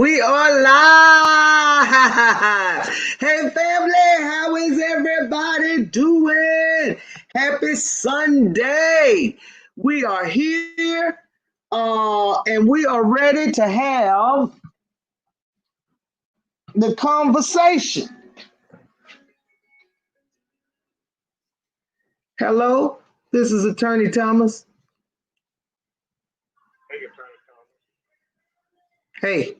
We are live. Hey, family, how is everybody doing? Happy Sunday. We are here and we are ready to have the conversation. Hello, this is Attorney Thomas. Hey.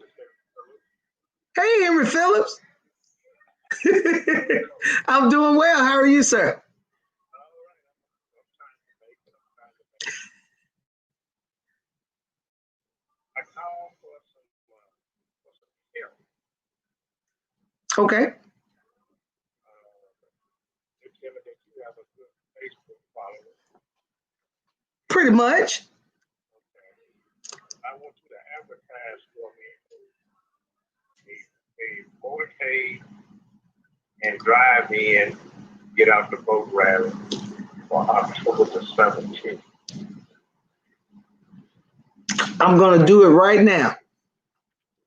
Hey, Henry Phillips. I'm doing well. How are you, sir? Okay. Pretty much. I want you to advertise for me a motorcade and drive in, get out the boat rally for October the 17th. I'm going to do it right now.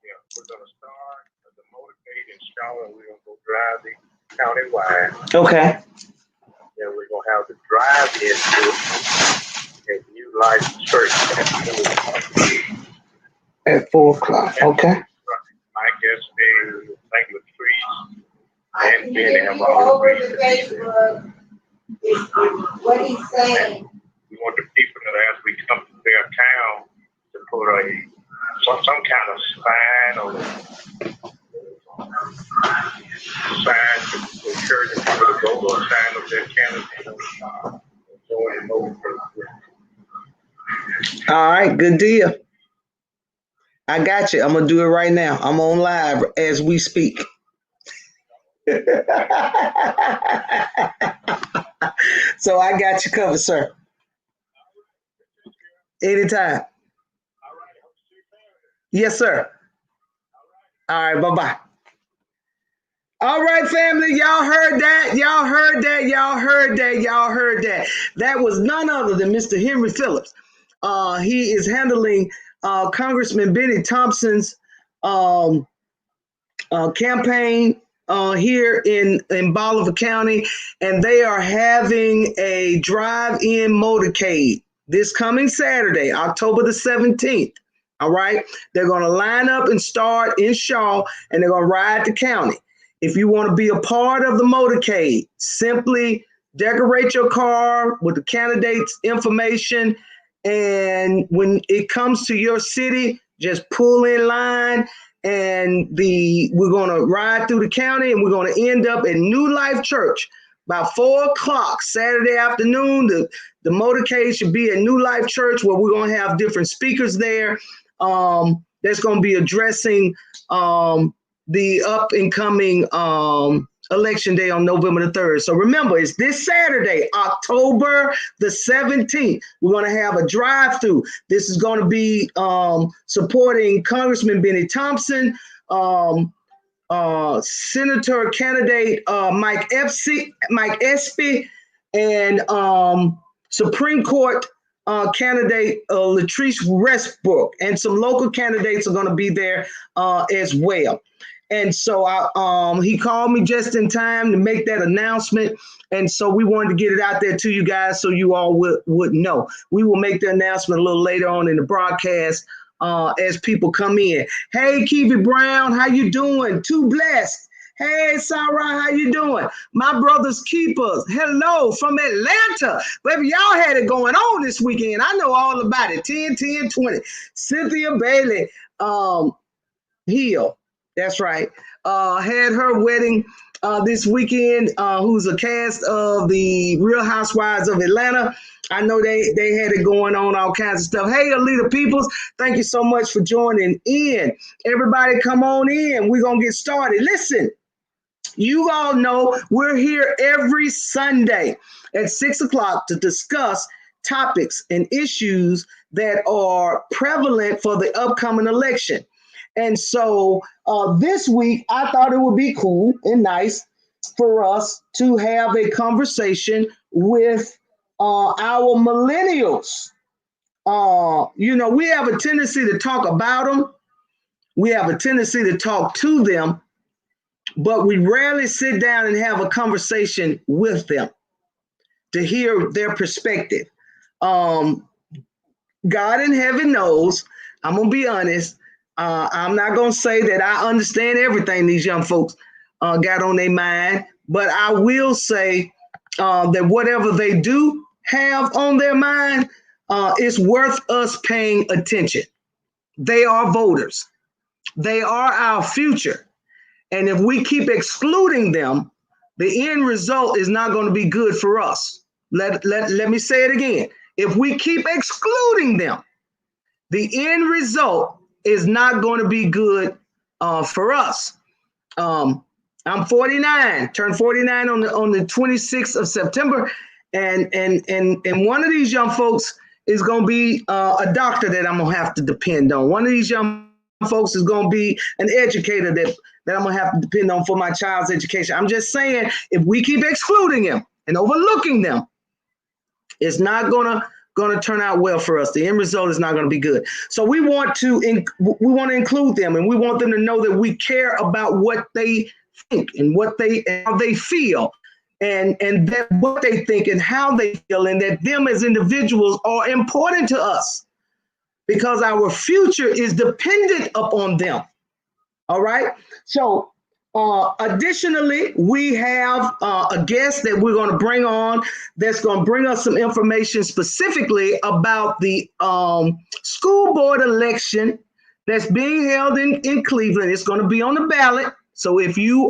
Yeah, we're going to start the motorcade in Charlotte. We're going to go driving countywide. Okay. Then we're going to have the drive-in at New Life Church at 4 o'clock. Okay. My guest being St. Latrice and Benny have already over the Facebook. What he's saying. We want the people that as we come to their town to put some kind of sign or sign to encourage people to go or sign up their candidate and join the vote. All right, good deal. I got you. I'm going to do it right now. I'm on live as we speak. So I got you covered, sir. Anytime. Yes, sir. All right, bye-bye. All right, family, y'all heard that. Y'all heard that. Y'all heard that. Y'all heard that. That was none other than Mr. Henry Phillips. He is handling Congressman Benny Thompson's campaign here in Bolivar County, and they are having a drive-in motorcade this coming Saturday, October the 17th. All right, they're going to line up and start in Shaw, and they're going to ride the county. If you want to be a part of the motorcade, simply decorate your car with the candidate's information, and when it comes to your city, just pull in line. And we're going to ride through the county, and we're going to end up at New Life Church by 4 o'clock Saturday afternoon. The motorcade should be at New Life Church, where we're going to have different speakers there. That's going to be addressing the up and coming election day on November the 3rd. So remember, it's this Saturday, October the 17th. We're going to have a drive-through. This is going to be supporting Congressman Benny Thompson, Senator candidate Mike Espy, and Supreme Court candidate Latrice Westbrook, and some local candidates are going to be there as well. And so he called me just in time to make that announcement. And so we wanted to get it out there to you guys so you all would know. We will make the announcement a little later on in the broadcast as people come in. Hey, Kiwi Brown, how you doing? Too blessed. Hey, Sarah, how you doing? My brother's keepers. Hello from Atlanta. Baby, y'all had it going on this weekend. I know all about it. 10, 10, 20. Cynthia Bailey Hill. That's right. Had her wedding this weekend, who's a cast of the Real Housewives of Atlanta. I know they had it going on, all kinds of stuff. Hey, Alita Peoples, thank you so much for joining in. Everybody come on in. We're going to get started. Listen, you all know we're here every Sunday at 6 o'clock to discuss topics and issues that are prevalent for the upcoming election. And so this week, I thought it would be cool and nice for us to have a conversation with our millennials. We have a tendency to talk about them, We have a tendency to talk to them, but we rarely sit down and have a conversation with them to hear their perspective. God in heaven knows, I'm going to be honest, I'm not going to say that I understand everything these young folks got on their mind, but I will say that whatever they do have on their mind, it's worth us paying attention. They are voters. They are our future. And if we keep excluding them, the end result is not going to be good for us. Let me say it again. If we keep excluding them, the end result is not going to be good for us. I'm 49, turned 49 on the 26th of September, and one of these young folks is going to be a doctor that I'm going to have to depend on. One of these young folks is going to be an educator that I'm going to have to depend on for my child's education. I'm just saying, if we keep excluding them and overlooking them, it's not going to turn out well for us. The end result is not going to be good. So we want to include them, and we want them to know that we care about what they think and how they feel, and that what they think and how they feel, and that them as individuals are important to us because our future is dependent upon them. All right. So additionally, we have a guest that we're going to bring on that's going to bring us some information specifically about the school board election that's being held in Cleveland. It's going to be on the ballot. So if you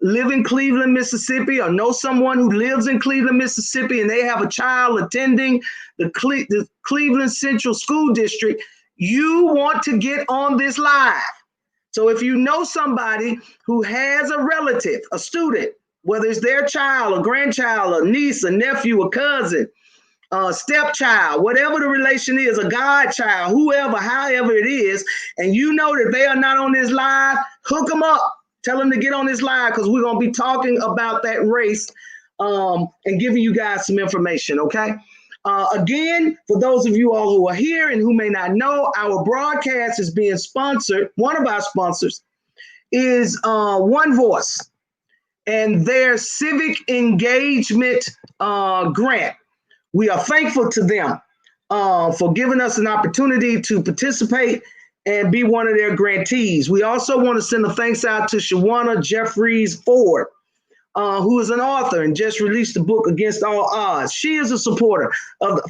live in Cleveland, Mississippi, or know someone who lives in Cleveland, Mississippi, and they have a child attending the Cleveland Central School District, you want to get on this live. So if you know somebody who has a relative, a student, whether it's their child, a grandchild, a niece, a nephew, a cousin, a stepchild, whatever the relation is, a godchild, whoever, however it is, and you know that they are not on this live, hook them up. Tell them to get on this live because we're going to be talking about that race and giving you guys some information, okay? Again, for those of you all who are here and who may not know, our broadcast is being sponsored. One of our sponsors is One Voice and their civic engagement grant. We are thankful to them for giving us an opportunity to participate and be one of their grantees. We also want to send a thanks out to Shawana Jeffries Ford, who is an author and just released the book Against All Odds. She is a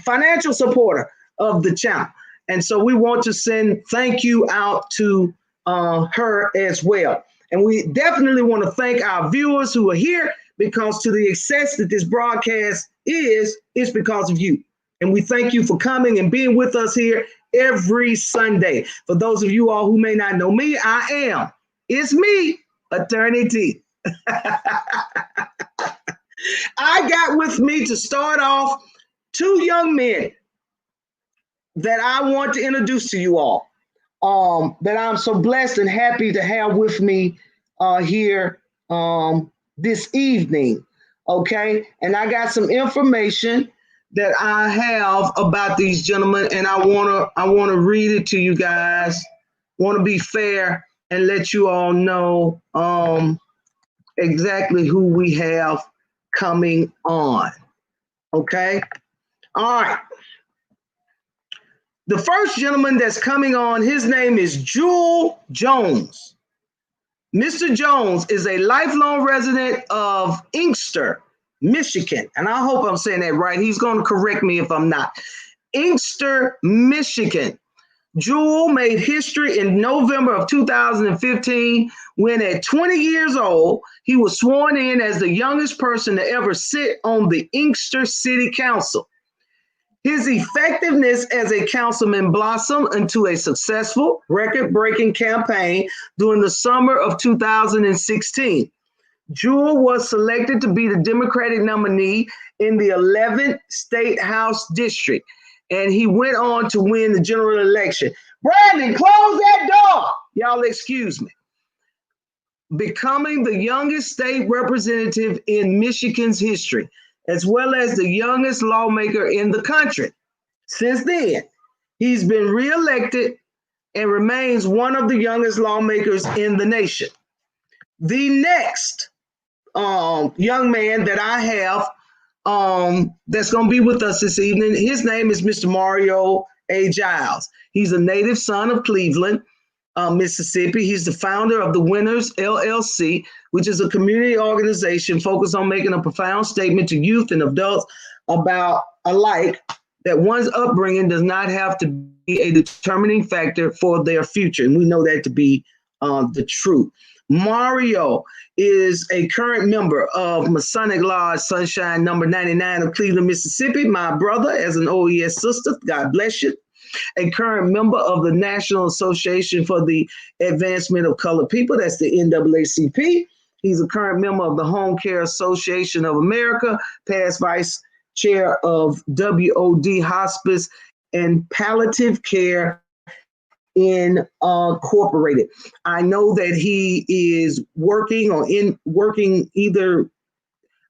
financial supporter of the channel. And so we want to send thank you out to her as well. And we definitely want to thank our viewers who are here, because to the success that this broadcast is because of you. And we thank you for coming and being with us here every Sunday. For those of you all who may not know me, it's me, Attorney T. I got with me to start off two young men that I want to introduce to you all, that I'm so blessed and happy to have with me here this evening. Okay, and I got some information that I have about these gentlemen, and I wanna read it to you guys. Want to be fair and let you all know exactly who we have coming on. Okay, all right. The first gentleman that's coming on, his name is Duvall Jones. Mr. Jones is a lifelong resident of Inkster, Michigan. And I hope I'm saying that right. He's going to correct me if I'm not. Inkster, Michigan. Duvall made history in November of 2015 when at 20 years old, he was sworn in as the youngest person to ever sit on the Inkster City Council. His effectiveness as a councilman blossomed into a successful, record-breaking campaign during the summer of 2016. Duvall was selected to be the Democratic nominee in the 11th State House District, and he went on to win the general election. Brandon, close that door. Y'all excuse me. Becoming the youngest state representative in Michigan's history, as well as the youngest lawmaker in the country. Since then, he's been reelected and remains one of the youngest lawmakers in the nation. The next young man that I have that's going to be with us this evening, his name is Mr. Mario A. Giles. He's a native son of Cleveland, Mississippi. He's the founder of the Winners LLC, which is a community organization focused on making a profound statement to youth and adults about alike that one's upbringing does not have to be a determining factor for their future. And we know that to be the truth. Mario is a current member of Masonic Lodge Sunshine number 99 of Cleveland, Mississippi. My brother, as an OES sister, God bless you. A current member of the National Association for the Advancement of Colored People, that's the NAACP. He's a current member of the Home Care Association of America, past vice chair of WOD Hospice and Palliative Care Incorporated. I know that he is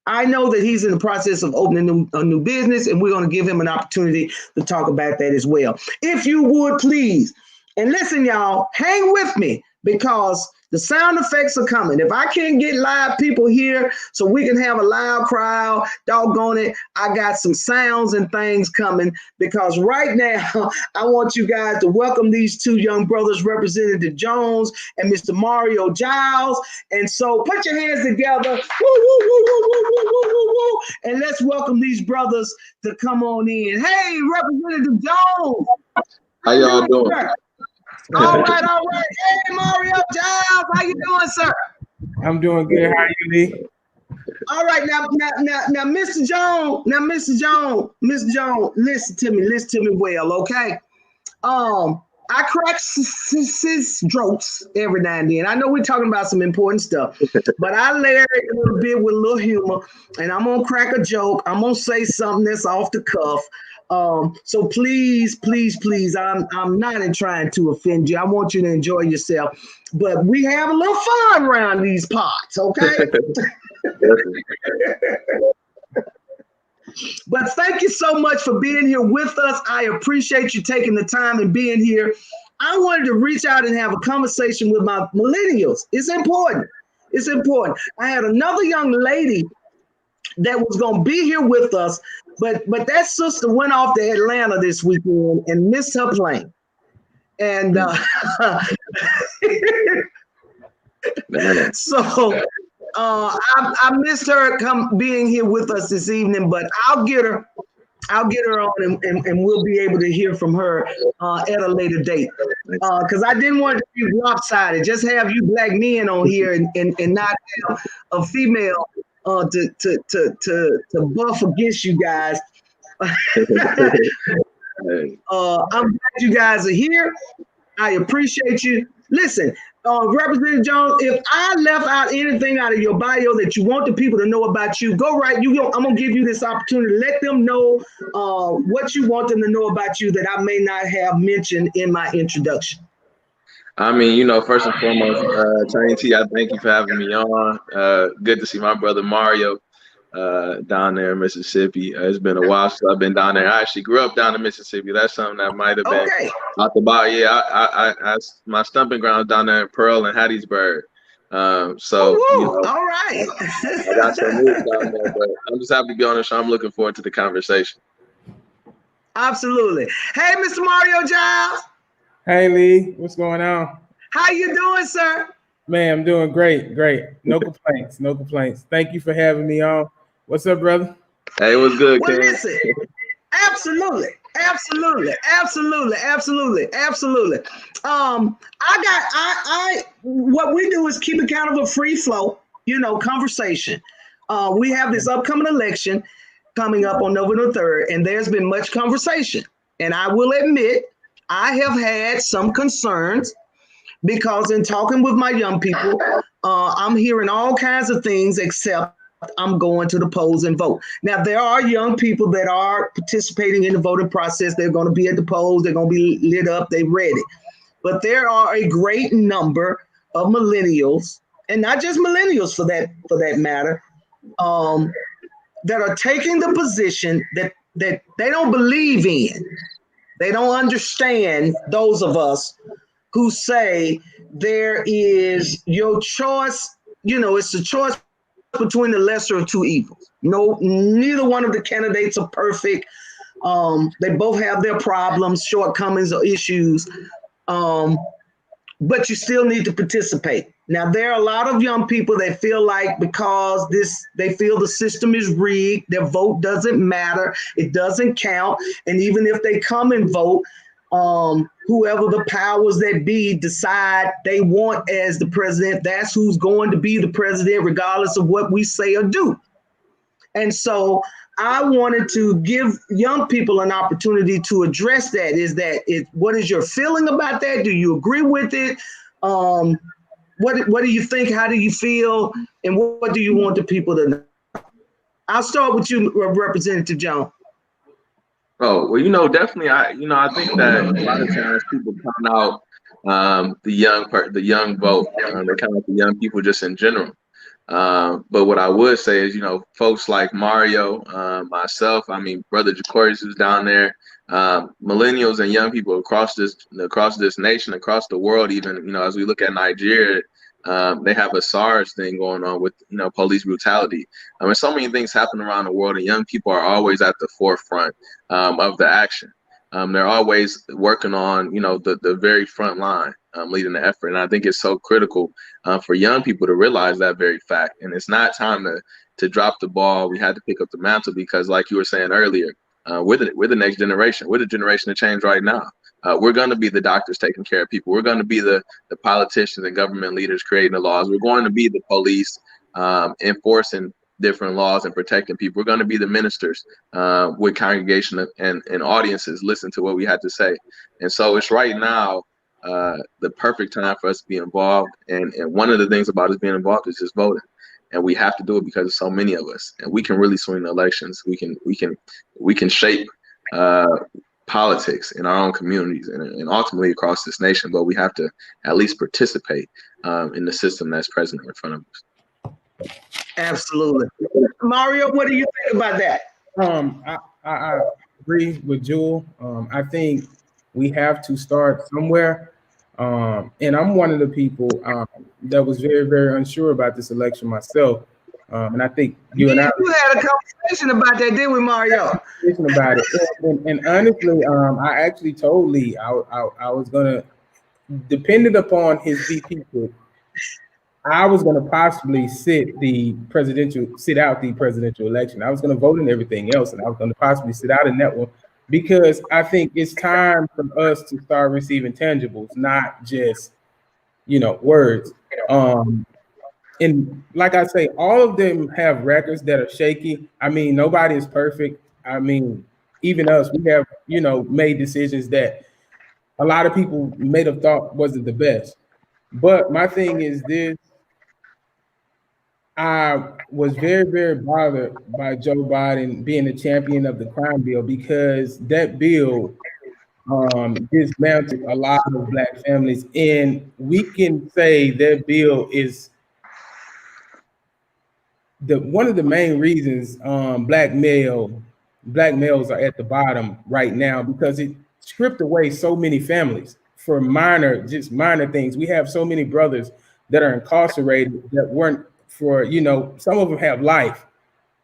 I know that he's in the process of opening a new business, and we're going to give him an opportunity to talk about that as well. If you would please, and listen, y'all, hang with me because the sound effects are coming. If I can't get live people here so we can have a loud crowd, doggone it, I got some sounds and things coming because right now I want you guys to welcome these two young brothers, Representative Jones and Mr. Mario Giles. And so put your hands together, woo, woo, woo, woo, woo, woo, woo, woo, woo, and let's welcome these brothers to come on in. Hey, Representative Jones. How y'all doing? All right. Hey, Mario Giles, how you doing, sir? I'm doing good. How are you, Lee? All right, now, Mr. Jones, Mr. Jones, listen to me well, okay? I crack jokes every now and then. I know we're talking about some important stuff, but I layer it a little bit with a little humor, and I'm gonna crack a joke. I'm gonna say something that's off the cuff. So please, I'm not trying to offend you. I want you to enjoy yourself, but we have a little fun around these parts, okay? But thank you so much for being here with us. I appreciate you taking the time and being here. I wanted to reach out and have a conversation with my millennials. It's important. I had another young lady that was going to be here with us, but that sister went off to Atlanta this weekend and missed her plane. And so I missed her being here with us this evening, but I'll get her on and we'll be able to hear from her at a later date. Because I didn't want it to be lopsided. Just have you black men on here and not have a female to buff against you guys. I'm glad you guys are here. I appreciate you. Listen, Representative Jones, if I left out anything out of your bio that you want the people to know about you, go right. I'm gonna give you this opportunity. Let them know what you want them to know about you that I may not have mentioned in my introduction. I mean, first and foremost, Tony T, I thank you for having me on. Good to see my brother Mario down there in Mississippi. It's been a while since I've been down there. I actually grew up down in Mississippi. That's something that might have been out the bar. Yeah, I my stomping ground down there in Pearl and Hattiesburg. All right. I got some moves down there, but I'm just happy to be on the show. I'm looking forward to the conversation. Absolutely. Hey, Mr. Mario Giles. Hey, Lee. What's going on? How you doing, sir? Man, I'm doing great. No complaints. Thank you for having me on. What's up, brother? Hey, what's good, Well, Ken? listen, absolutely. What we do is keep it kind of a free flow, conversation. We have this upcoming election coming up on November 3rd, and there's been much conversation. And I will admit, I have had some concerns because in talking with my young people, I'm hearing all kinds of things except I'm going to the polls and vote. Now, there are young people that are participating in the voting process. They're going to be at the polls. They're going to be lit up. They're ready. But there are a great number of millennials, and not just millennials for that matter, that are taking the position that they don't believe in. They don't understand those of us who say there is your choice, it's a choice between the lesser of two evils. No, neither one of the candidates are perfect. They both have their problems, shortcomings, or issues. But you still need to participate. Now, there are a lot of young people that feel like because they feel the system is rigged, their vote doesn't matter, it doesn't count. And even if they come and vote, whoever the powers that be decide they want as the president, that's who's going to be the president, regardless of what we say or do. And so I wanted to give young people an opportunity to address that. What is your feeling about that? Do you agree with it? What do you think? How do you feel? And what do you want the people to know? I'll start with you, Representative Jones. Oh, well, definitely. I think that a lot of times people count out the young vote. They count out the young people just in general. But what I would say is, folks like Mario, myself, Brother Jacorius who's down there, millennials and young people across this nation, across the world, even, as we look at Nigeria, they have a SARS thing going on with, police brutality. So many things happen around the world, and young people are always at the forefront of the action. They're always working on, the very front line, leading the effort. And I think it's so critical for young people to realize that very fact. And it's not time to drop the ball. We had to pick up the mantle because, like you were saying earlier, we're the next generation. We're the generation of change right now. We're going to be the doctors taking care of people. We're going to be the politicians and government leaders creating the laws. We're going to be the police enforcing different laws and protecting people. We're going to be the ministers with congregation and audiences listen to what we had to say. And so it's right now the perfect time for us to be involved. And one of the things about us being involved is just voting. And we have to do it because of so many of us. And we can really swing the elections. We can shape politics in our own communities and ultimately across this nation. But we have to at least participate in the system that's present in front of us. Absolutely. Mario, what do you think about that? I agree with Jewel. I think we have to start somewhere. And I'm one of the people that was very, very unsure about this election myself. And I think you and I had a conversation about that, didn't we, Mario? About it. And honestly, I actually told Lee I was gonna, depending upon his VP pick, I was going to possibly sit out the presidential election. I was going to vote in everything else, and I was going to possibly sit out in that one because I think it's time for us to start receiving tangibles, not just, words. And like I say, all of them have records that are shaky. Nobody is perfect. Even us, we have, made decisions that a lot of people may have thought wasn't the best. But my thing is this. I was very, very bothered by Joe Biden being the champion of the crime bill because that bill dismantled a lot of Black families. And we can say that bill is one of the main reasons Black males are at the bottom right now because it stripped away so many families for minor things. We have so many brothers that are incarcerated that weren't for, some of them have life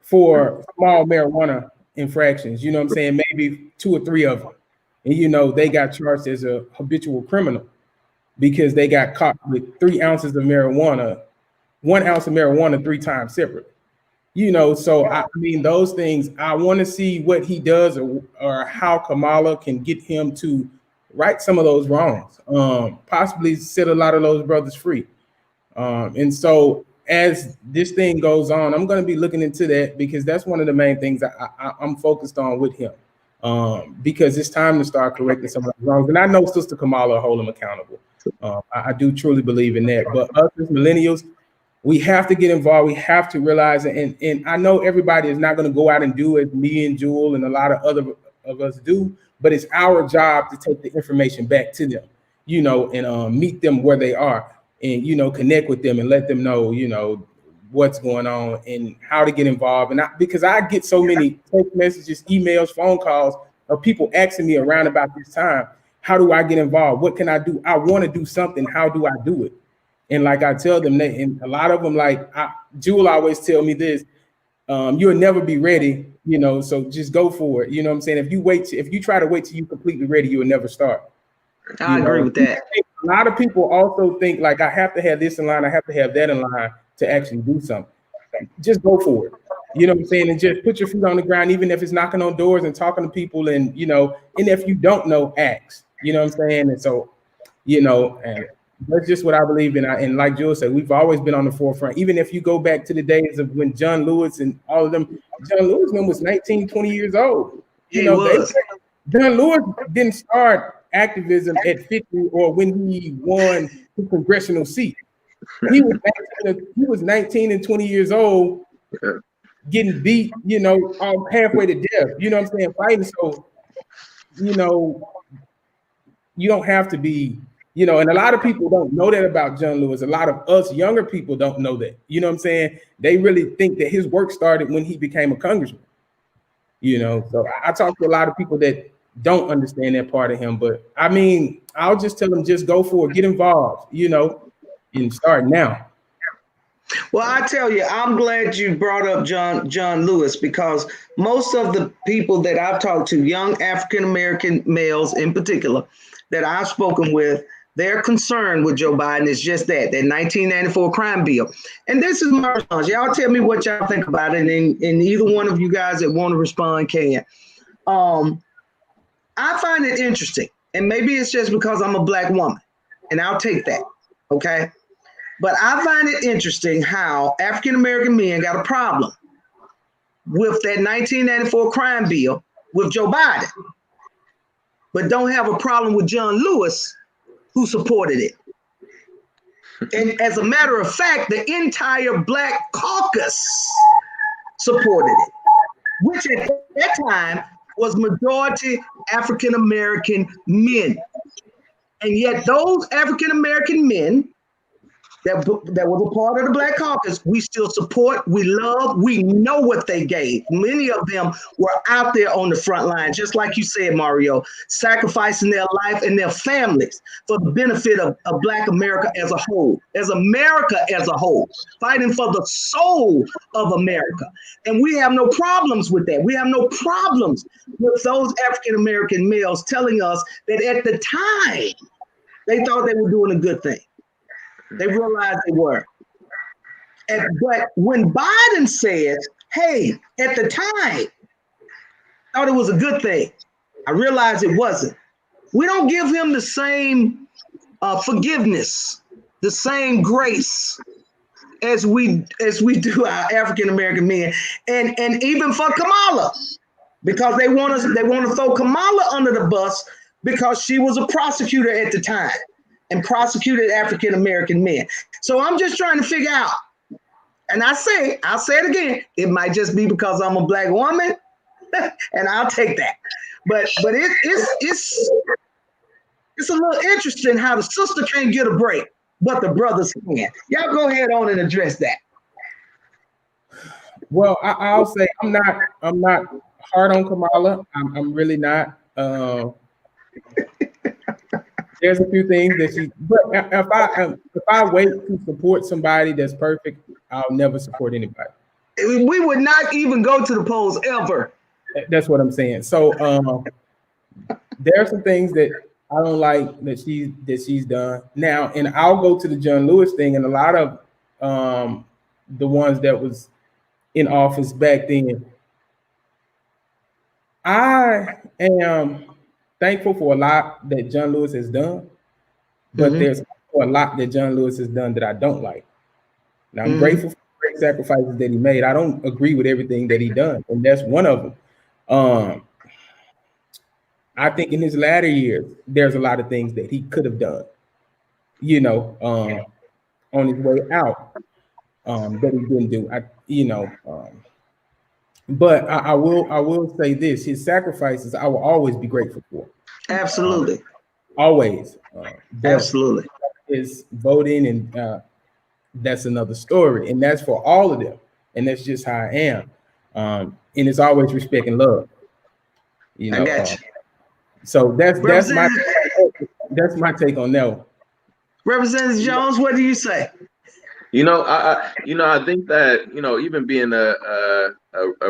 for small marijuana infractions, what I'm saying? Maybe 2 or 3 of them. And, they got charged as a habitual criminal because they got caught with 3 ounces of marijuana, 1 ounce of marijuana 3 times separate. So those things, I want to see what he does or how Kamala can get him to right some of those wrongs, possibly set a lot of those brothers free. And so as this thing goes on, I'm going to be looking into that because that's one of the main things I'm focused on with him, because it's time to start correcting some of the wrongs. And I know Sister Kamala will hold him accountable. I do truly believe in that. But us as millennials, we have to get involved. We have to realize it. And I know everybody is not going to go out and do as me and Jewel and a lot of other of us do, but it's our job to take the information back to them, and meet them where they are. And, connect with them and let them know, what's going on and how to get involved. And because I get so many text messages, emails, phone calls of people asking me around about this time, how do I get involved? What can I do? I want to do something. How do I do it? And like I tell them, and a lot of them, like Jewel always tell me this, you'll never be ready, so just go for it. You know what I'm saying? If you try to wait till you're completely ready, you will never start. I agree with that. A lot of people also think like I have to have this in line, I have to have that in line to actually do something. Just go for it. You know what I'm saying? And just put your feet on the ground, even if it's knocking on doors and talking to people, and and if you don't know, ask. You know what I'm saying? And so, and that's just what I believe in. And like Joel said, we've always been on the forefront. Even if you go back to the days of when John Lewis and all of them, John Lewis was 19, 20 years old. John Lewis didn't start activism at 50 or when he won the congressional seat. He was 19 and 20 years old, getting beat, all halfway to death. You know what I'm saying? Fighting. So, you don't have to be, and a lot of people don't know that about John Lewis. A lot of us younger people don't know that. You know what I'm saying? They really think that his work started when he became a congressman. So I talk to a lot of people that don't understand that part of him. But I mean, I'll just tell them, just go for it, get involved, and start now. Well, I tell you, I'm glad you brought up John Lewis, because most of the people that I've talked to, young African-American males in particular, that I've spoken with, their concern with Joe Biden is just that 1994 crime bill. And this is my response. Y'all tell me what y'all think about it, and either one of you guys that want to respond can. I find it interesting, and maybe it's just because I'm a Black woman, and I'll take that, okay? But I find it interesting how African-American men got a problem with that 1994 crime bill with Joe Biden, but don't have a problem with John Lewis, who supported it. And as a matter of fact, the entire Black caucus supported it, which at that time was majority African-American men. And yet those African-American men that was a part of the Black caucus, we still support, we love, we know what they gave. Many of them were out there on the front line, just like you said, Mario, sacrificing their life and their families for the benefit of Black America as a whole, fighting for the soul of America. And we have no problems with that. We have no problems with those African-American males telling us that at the time, they thought they were doing a good thing. They realized they were. But when Biden says, hey, at the time, thought it was a good thing, I realized it wasn't. We don't give him the same forgiveness, the same grace as we do our African-American men. And even for Kamala, because they want to throw Kamala under the bus because she was a prosecutor at the time and prosecuted African-American men. So I'm just trying to figure out, and I'll say it again, it might just be because I'm a Black woman, and I'll take that. But it's a little interesting how the sister can't get a break, but the brothers can. Y'all go ahead on and address that. Well, I'll say I'm not hard on Kamala. I'm really not. There's a few things that but if I wait to support somebody that's perfect, I'll never support anybody. We would not even go to the polls ever. That's what I'm saying. So there are some things that I don't like that she's done now, and I'll go to the John Lewis thing, and a lot of the ones that was in office back then. I am thankful for a lot that John Lewis has done, but there's also a lot that John Lewis has done that I don't like. Now, I'm grateful for the great sacrifices that he made. I don't agree with everything that he done, and that's one of them. I think in his latter years, there's a lot of things that he could have done, on his way out, that he didn't do. But I will say this: his sacrifices, I will always be grateful for. Absolutely, always. Absolutely. Is voting, and that's another story, and that's for all of them, and that's just how I am. And it's always respect and love. I got you. So that's my That's my take on that one. Representative Jones, what do you say? I think that even being a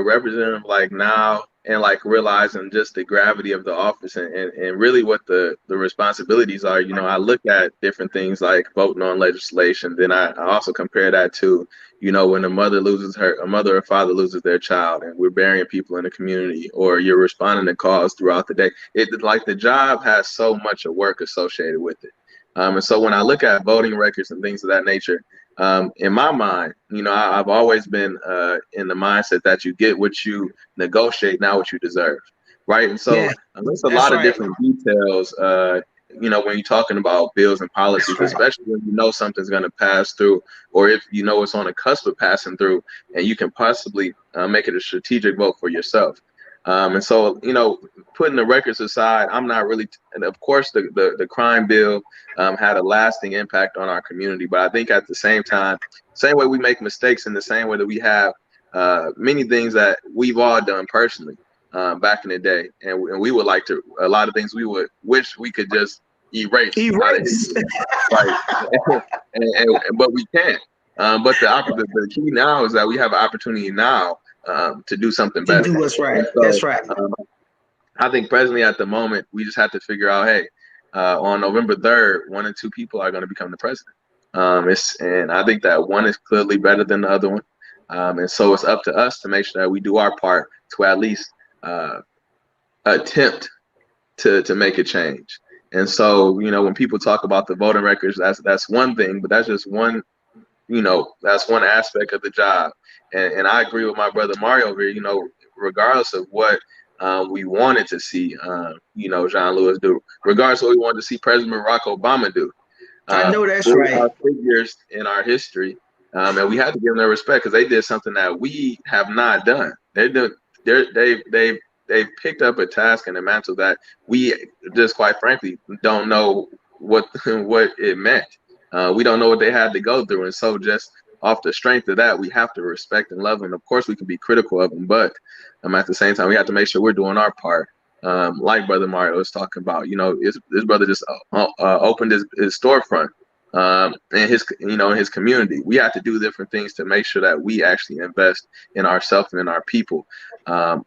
representative like now and like realizing just the gravity of the office and really what the responsibilities are. I look at different things like voting on legislation. Then I also compare that to when a mother or father loses their child, and we're burying people in the community, or you're responding to calls throughout the day. Like the job has so much of work associated with it. And so when I look at voting records and things of that nature, in my mind, I've always been in the mindset that you get what you negotiate, not what you deserve, right? And so there's a lot of different details, when you're talking about bills and policies, especially when something's going to pass through, or if it's on the cusp of passing through, and you can possibly make it a strategic vote for yourself. And so, putting the records aside, I'm not really, and of course, the crime bill had a lasting impact on our community. But I think at the same time, same way we make mistakes, in the same way that we have many things that we've all done personally back in the day. And we would like to, a lot of things we would wish we could just erase. Right. But we can't. But the key now is that we have an opportunity now to do something better. To do what's right. So, that's right. I think presently at the moment, we just have to figure out, hey, on November 3rd, 1 and 2 people are going to become the president. And I think that one is clearly better than the other one. And so it's up to us to make sure that we do our part to at least attempt to make a change. And so, when people talk about the voting records, that's one thing, but that's just one, that's one aspect of the job. And I agree with my brother Mario here, regardless of what we wanted to see, John Lewis do, regardless of what we wanted to see President Barack Obama do. I know that's right. Our figures in our history, and we have to give them their respect because they did something that we have not done. They've picked up a task and a mantle that we just, quite frankly, don't know what it meant. We don't know what they had to go through, and so just off the strength of that, we have to respect and love them. Of course, we can be critical of them, but at the same time, we have to make sure we're doing our part. Like Brother Mario was talking about, his brother just opened his storefront in his community. We have to do different things to make sure that we actually invest in ourselves and in our people, and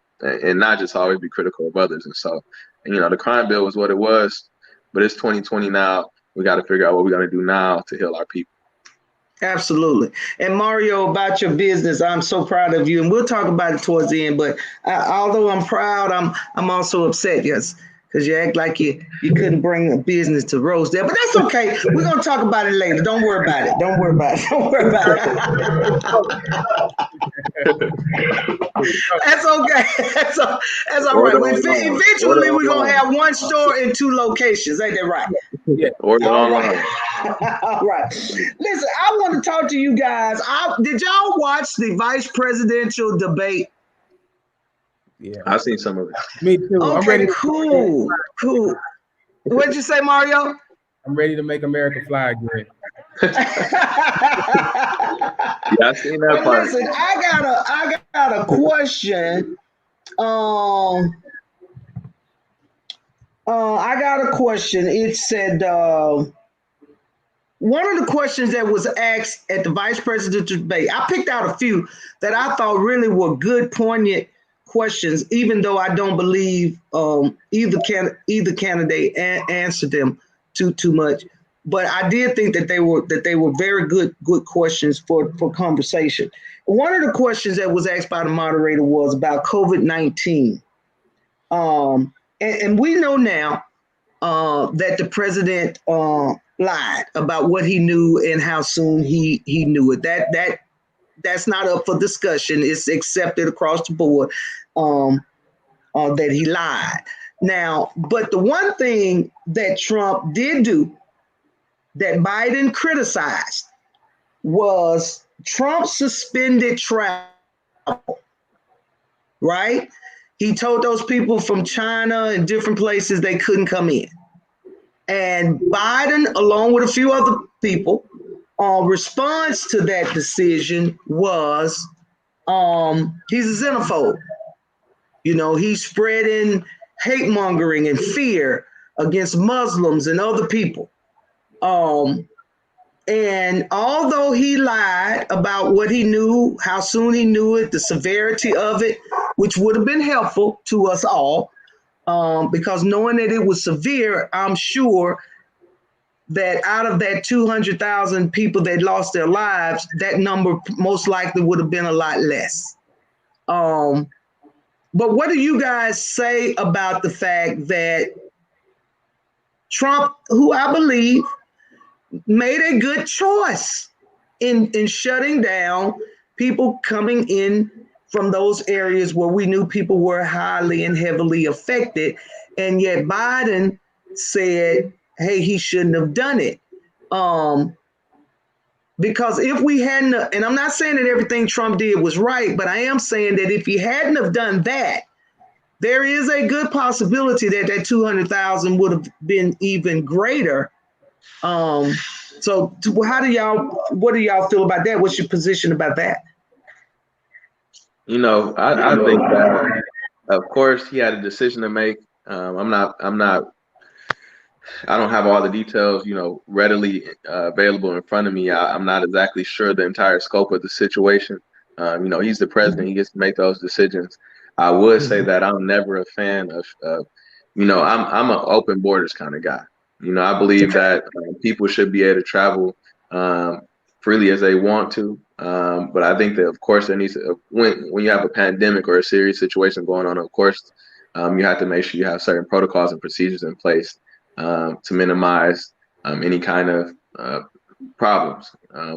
not just always be critical of others. And so, the crime bill was what it was, but it's 2020 now. We got to figure out what we're going to do now to heal our people. Absolutely. And Mario, about your business, I'm so proud of you. And we'll talk about it towards the end. But although I'm proud, I'm also upset, yes, because you act like you couldn't bring a business to roast there. But that's okay. We're going to talk about it later. Don't worry about it. Don't worry about it. Don't worry about it. That's okay. That's all right. Eventually, we're going to have one store in 2 locations. Ain't that right? Yeah. All right. All right. Listen, I want to talk to you guys. Did y'all watch the vice presidential debate? Yeah, I've seen some of it. Me too. Okay, I'm ready. Cool. What'd you say, Mario? I'm ready to make America fly again. Yeah, I've seen that part. Listen, I got a question. I got a question. It said one of the questions that was asked at the vice presidential debate, I picked out a few that I thought really were good, poignant questions, even though I don't believe either candidate answered them too much. But I did think that they were very good questions for conversation. One of the questions that was asked by the moderator was about COVID-19. And we know now that the president lied about what he knew and how soon he knew it. That's not up for discussion. It's accepted across the board that he lied. Now, but the one thing that Trump did do that Biden criticized was Trump suspended travel, right? He told those people from China and different places they couldn't come in. And Biden, along with a few other people, response to that decision was he's a xenophobe. He's spreading hate mongering and fear against Muslims and other people. And although he lied about what he knew, how soon he knew it, the severity of it, which would have been helpful to us all, because knowing that it was severe, I'm sure that out of that 200,000 people that lost their lives, that number most likely would have been a lot less. But what do you guys say about the fact that Trump, who I believe made a good choice in shutting down people coming in from those areas where we knew people were highly and heavily affected, and yet Biden said, hey, he shouldn't have done it. Because if we hadn't, and I'm not saying that everything Trump did was right, but I am saying that if he hadn't have done that, there is a good possibility that that 200,000 would have been even greater. So what do y'all feel about that? What's your position about that? You know, I think that, of course, he had a decision to make. I don't have all the details, you know, readily available in front of me. I'm not exactly sure the entire scope of the situation. You know, he's the president. He gets to make those decisions. I would say that I'm never a fan of, you know, I'm an open borders kind of guy. You know, I believe that people should be able to travel freely as they want to. But I think that, of course, there needs to, when you have a pandemic or a serious situation going on, of course, you have to make sure you have certain protocols and procedures in place to minimize any kind of problems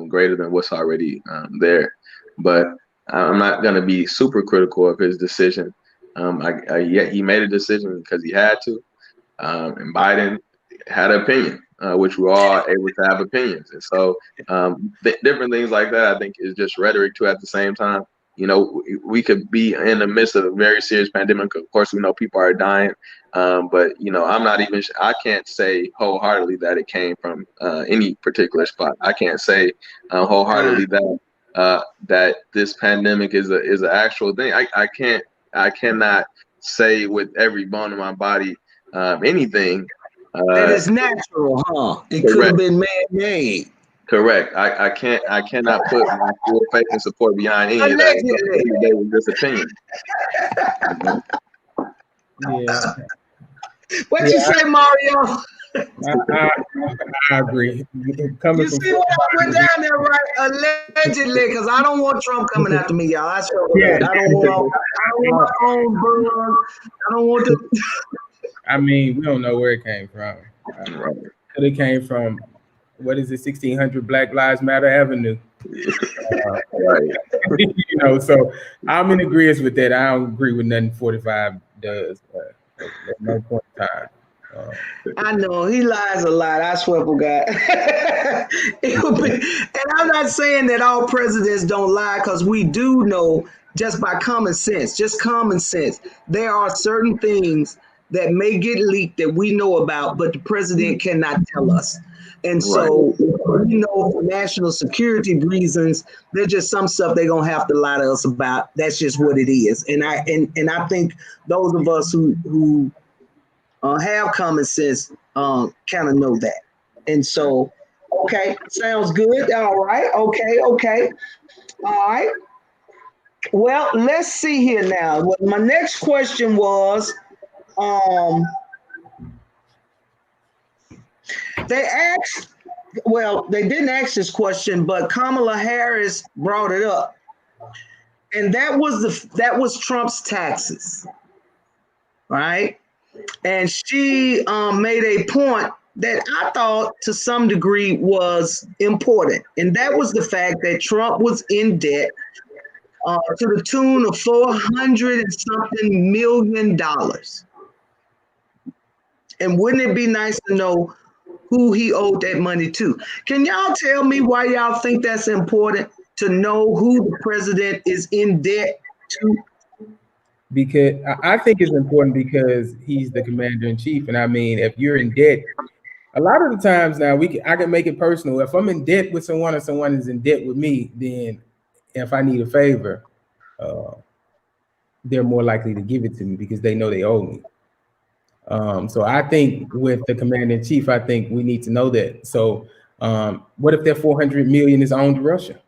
greater than what's already there. But I'm not going to be super critical of his decision. Yet he made a decision because he had to. And Biden had an opinion, which we're all able to have opinions. And so different things like that, I think, is just rhetoric too at the same time. You know, we could be in the midst of a very serious pandemic. Of course, we know people are dying. But, you know, I can't say wholeheartedly that it came from any particular spot. I can't say wholeheartedly that this pandemic is an actual thing. I cannot say with every bone in my body anything. That is natural, huh? It could have been man-made. Correct. I cannot put my full faith and support behind any of that. It was just opinion. Yeah. What you say, Mario? I agree. You see what I put down there, right? Allegedly, because I don't want Trump coming after me, y'all. I don't want my own burned. I don't want to. I mean, we don't know where it came from. It came from, what is it, 1600 Black Lives Matter Avenue. You know, so I'm in agreement with that. I don't agree with nothing 45 does at no point in time. I know he lies a lot. I swear for God. And I'm not saying that all presidents don't lie, because we do know just by common sense, there are certain things that may get leaked that we know about, but the president cannot tell us. And so, you know, for national security reasons, there's just some stuff they're gonna have to lie to us about. That's just what it is. And I think those of us who have common sense kind of know that. And so, okay, sounds good. All right. Okay. All right. Well, let's see here now. What my next question was, they didn't ask this question, but Kamala Harris brought it up. And that was Trump's taxes, right? And she made a point that I thought to some degree was important. And that was the fact that Trump was in debt to the tune of $400 and something million. And wouldn't it be nice to know who he owed that money to? Can y'all tell me why y'all think that's important, to know who the president is in debt to? Because I think it's important because he's the commander in chief. And I mean, if you're in debt, a lot of the times now I can make it personal. If I'm in debt with someone or someone is in debt with me, then if I need a favor, they're more likely to give it to me because they know they owe me. So I think with the commander in chief, I think we need to know that. So what if that 400 million is owned to Russia?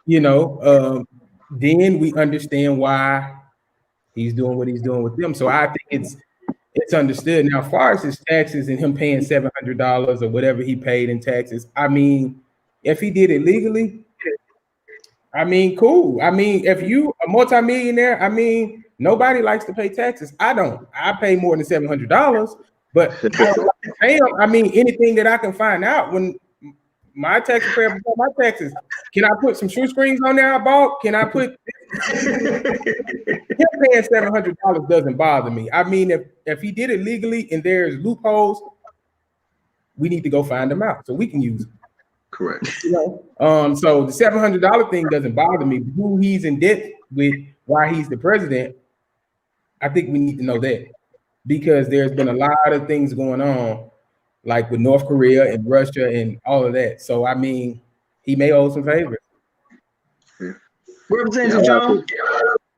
Then we understand why he's doing what he's doing with them. So I think it's understood. Now, as far as his taxes and him paying $700 or whatever he paid in taxes, I mean, if he did it legally, I mean, cool. I mean, if you a multimillionaire, I mean, nobody likes to pay taxes. I don't. I pay more than $700, but I don't like to pay them. I mean, anything that I can find out when my tax preparer before my taxes. Can I put some shoestrings on there I bought? Can I put him paying $700 doesn't bother me. I mean, if he did it legally and there's loopholes, we need to go find them out so we can use them. Correct. So the $700 thing doesn't bother me. Who he's in debt with, why he's the president, I think we need to know that, because there's been a lot of things going on, like with North Korea and Russia and all of that. So I mean, he may owe some favors. Representative John?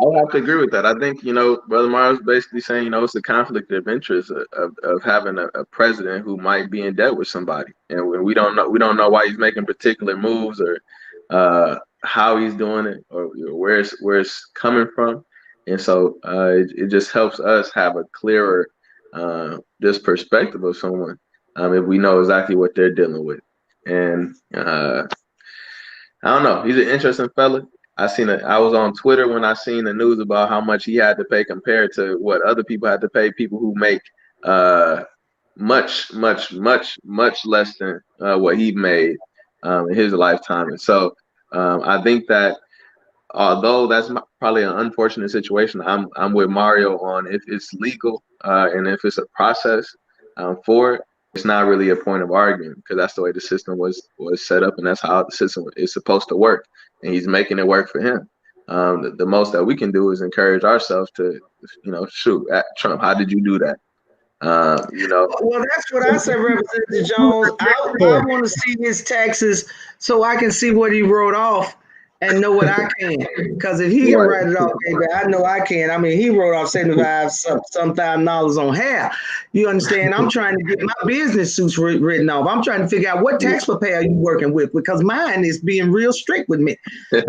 I would have to agree with that. I think, Brother Mario's basically saying, it's a conflict of interest of having a president who might be in debt with somebody. And we don't know why he's making particular moves or how he's doing it or where it's coming from. And so it just helps us have a clearer this perspective of someone if we know exactly what they're dealing with. And I don't know. He's an interesting fella. I was on Twitter when I seen the news about how much he had to pay compared to what other people had to pay, people who make much less than what he made in his lifetime. And so I think that although that's probably an unfortunate situation, I'm with Mario on if it's legal and if it's a process for it. It's not really a point of argument because that's the way the system was set up, and that's how the system is supposed to work. And he's making it work for him. The most that we can do is encourage ourselves to, shoot at Trump. How did you do that? Well, that's what I said, Representative Jones. I want to see his taxes so I can see what he wrote off and know what I can. Because if he can write it off, baby, I know I can. I mean, he wrote off $75,000 on half. You understand? I'm trying to get my business suits written off. I'm trying to figure out what tax preparer you working with because mine is being real strict with me. But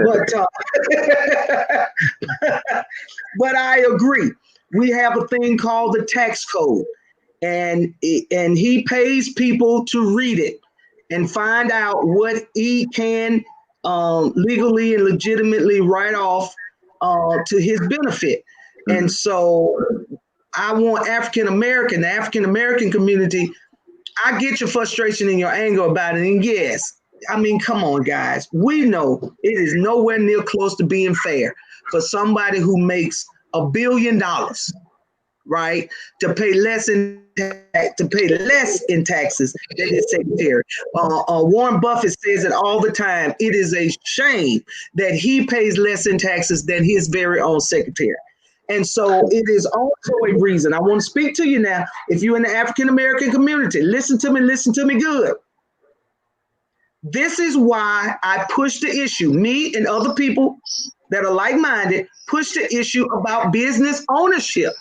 but I agree. We have a thing called the tax code, and he pays people to read it and find out what he can legally and legitimately write off to his benefit. And so I want the African American community, I get your frustration and your anger about it. And yes, I mean, come on, guys. We know it is nowhere near close to being fair for somebody who makes $1 billion, right, to pay less in taxes than his secretary. Warren Buffett says it all the time. It is a shame that he pays less in taxes than his very own secretary. And so it is also a reason. I want to speak to you now. If you're in the African American community, listen to me good. This is why I push the issue. Me and other people that are like-minded push the issue about business ownership.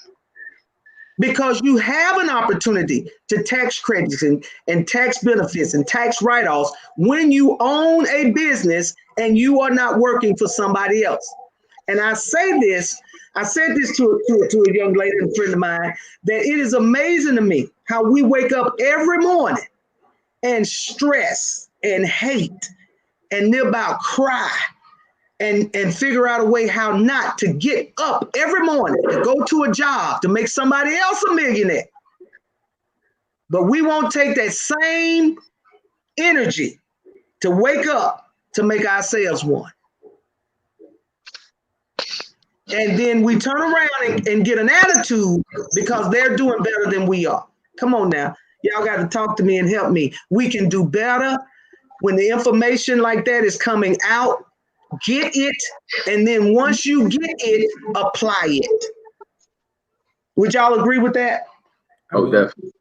Because you have an opportunity to tax credits and tax benefits and tax write-offs when you own a business and you are not working for somebody else. And I said this to a young lady, a friend of mine, that it is amazing to me how we wake up every morning and stress and hate and near about cry and figure out a way how not to get up every morning to go to a job to make somebody else a millionaire. But we won't take that same energy to wake up to make ourselves one. And then we turn around and get an attitude because they're doing better than we are. Come on now. Y'all got to talk to me and help me. We can do better when the information like that is coming out. Get it, and then once you get it, apply it. Would y'all agree with that? Oh, definitely.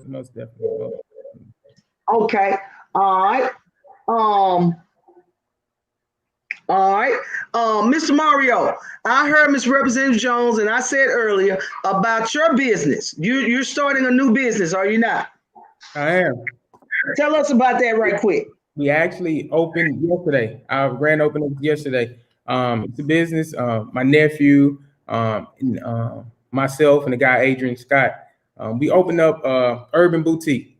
Most definitely. Okay. All right. All right. Mr. Mario, I heard Ms. Representative Jones, and I said earlier about your business. You're starting a new business, are you not? I am. Tell us about that right quick. We actually opened yesterday. Our grand opening was yesterday. It's a business. My nephew, and, myself, and the guy Adrian Scott. We opened up Urban Boutique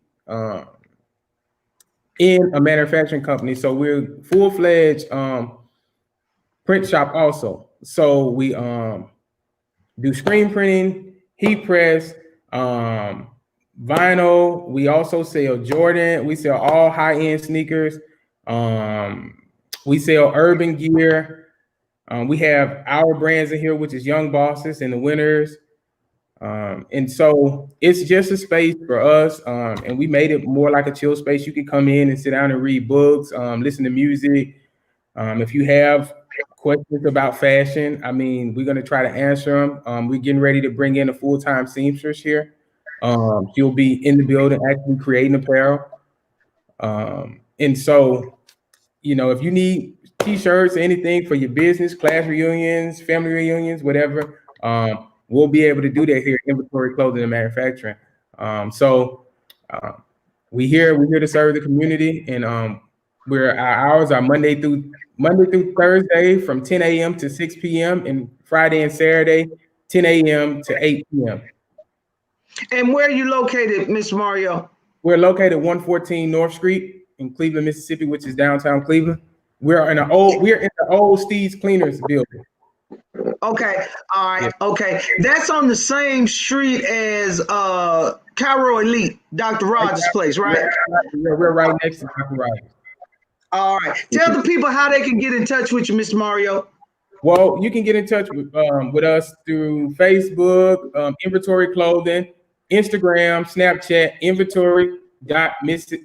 in a manufacturing company. So we're full-fledged print shop also. So we do screen printing, heat press, vinyl. We also sell Jordan. We sell all high-end sneakers. We sell urban gear. We have our brands in here, which is Young Bosses and the Winners. And so it's just a space for us. And we made it more like a chill space. You can come in and sit down and read books, listen to music. If you have questions about fashion, I mean, we're going to try to answer them. We're getting ready to bring in a full-time seamstress here. She'll be in the building actually creating apparel. And so, you know, if you need t-shirts, anything for your business, class reunions, family reunions, whatever, we'll be able to do that here at Inventory Clothing and Manufacturing. We're here to serve the community, and our hours are Monday through Thursday from 10 a.m. to 6 p.m. and Friday and Saturday 10 a.m. to 8 p.m. And where are you located, Mr. Mario? We're located 114 North Street in Cleveland, Mississippi, which is downtown Cleveland. We're in the old Steve's Cleaners building. Okay, all right, okay. That's on the same street as Cairo Elite, Dr. Rogers' place, right? We're right next to Dr. Rogers. All right. Tell the people how they can get in touch with you, Mr. Mario. Well, you can get in touch with us through Facebook, Inventory Clothing, Instagram, Snapchat, inventory.ms,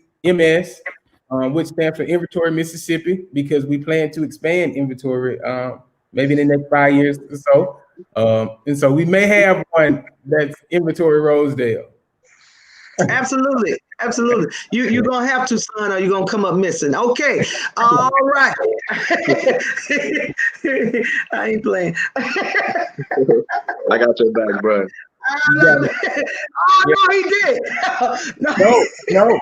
which stands for Inventory Mississippi, because we plan to expand inventory maybe in the next 5 years or so. And so we may have one that's Inventory Rosedale. Absolutely. Absolutely. You're going to have to, son, or you're going to come up missing. Okay. All right. I ain't playing. I got your back, bro. Oh, no, he did. No. As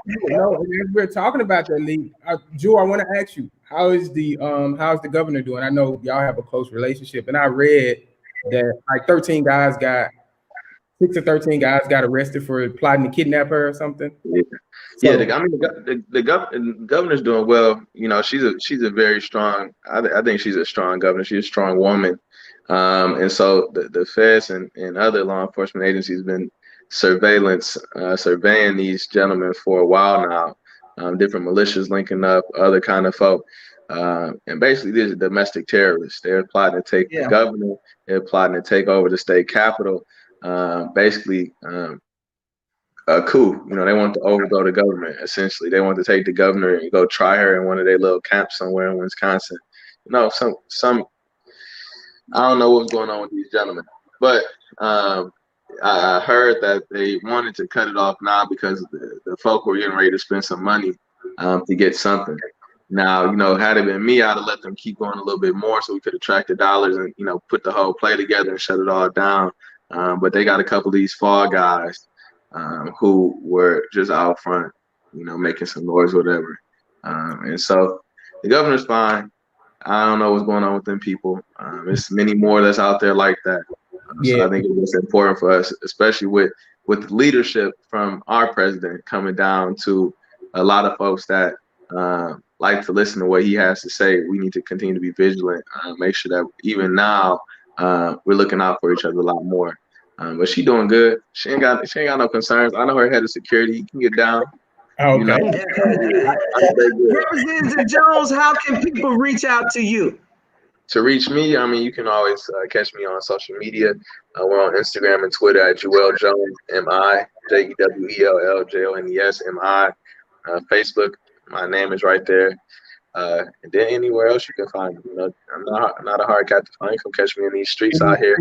we're talking about that league, Drew, I want to ask you, how's the governor doing? I know y'all have a close relationship, and I read that like 6 or 13 guys got arrested for plotting to kidnap her or something. Yeah. The governor's doing well. You know, she's a very strong. I think she's a strong governor. She's a strong woman. And so the feds and other law enforcement agencies have been surveying these gentlemen for a while now. Different militias linking up, other kind of folk. And basically, these are domestic terrorists. They're plotting to take the governor. They're plotting to take over the state capitol. Basically, a coup. You know, they want to overthrow the government. Essentially, they want to take the governor and go try her in one of their little camps somewhere in Wisconsin. You know, some. I don't know what's going on with these gentlemen, but I heard that they wanted to cut it off now because the folk were getting ready to spend some money to get something. Now, you know, had it been me, I'd have let them keep going a little bit more so we could attract the dollars and, you know, put the whole play together and shut it all down. But they got a couple of these fall guys who were just out front, you know, making some noise, whatever. And so the governor's fine. I don't know what's going on with them people. There's many more that's out there like that. So I think it's important for us, especially with the leadership from our president coming down to a lot of folks that like to listen to what he has to say. We need to continue to be vigilant, make sure that even now we're looking out for each other a lot more. But she doing good. She ain't got no concerns. I know her head of security. You can get down. Okay. You know? Representative Jones, how can people reach out to you? To reach me, I mean, you can always catch me on social media. We're on Instagram and Twitter at Joel Jones, M-I, JEWELLJONES, M-I. Facebook, my name is right there. And then anywhere else you can find me. You know, I'm not a hard cat to find. Come catch me in these streets out here,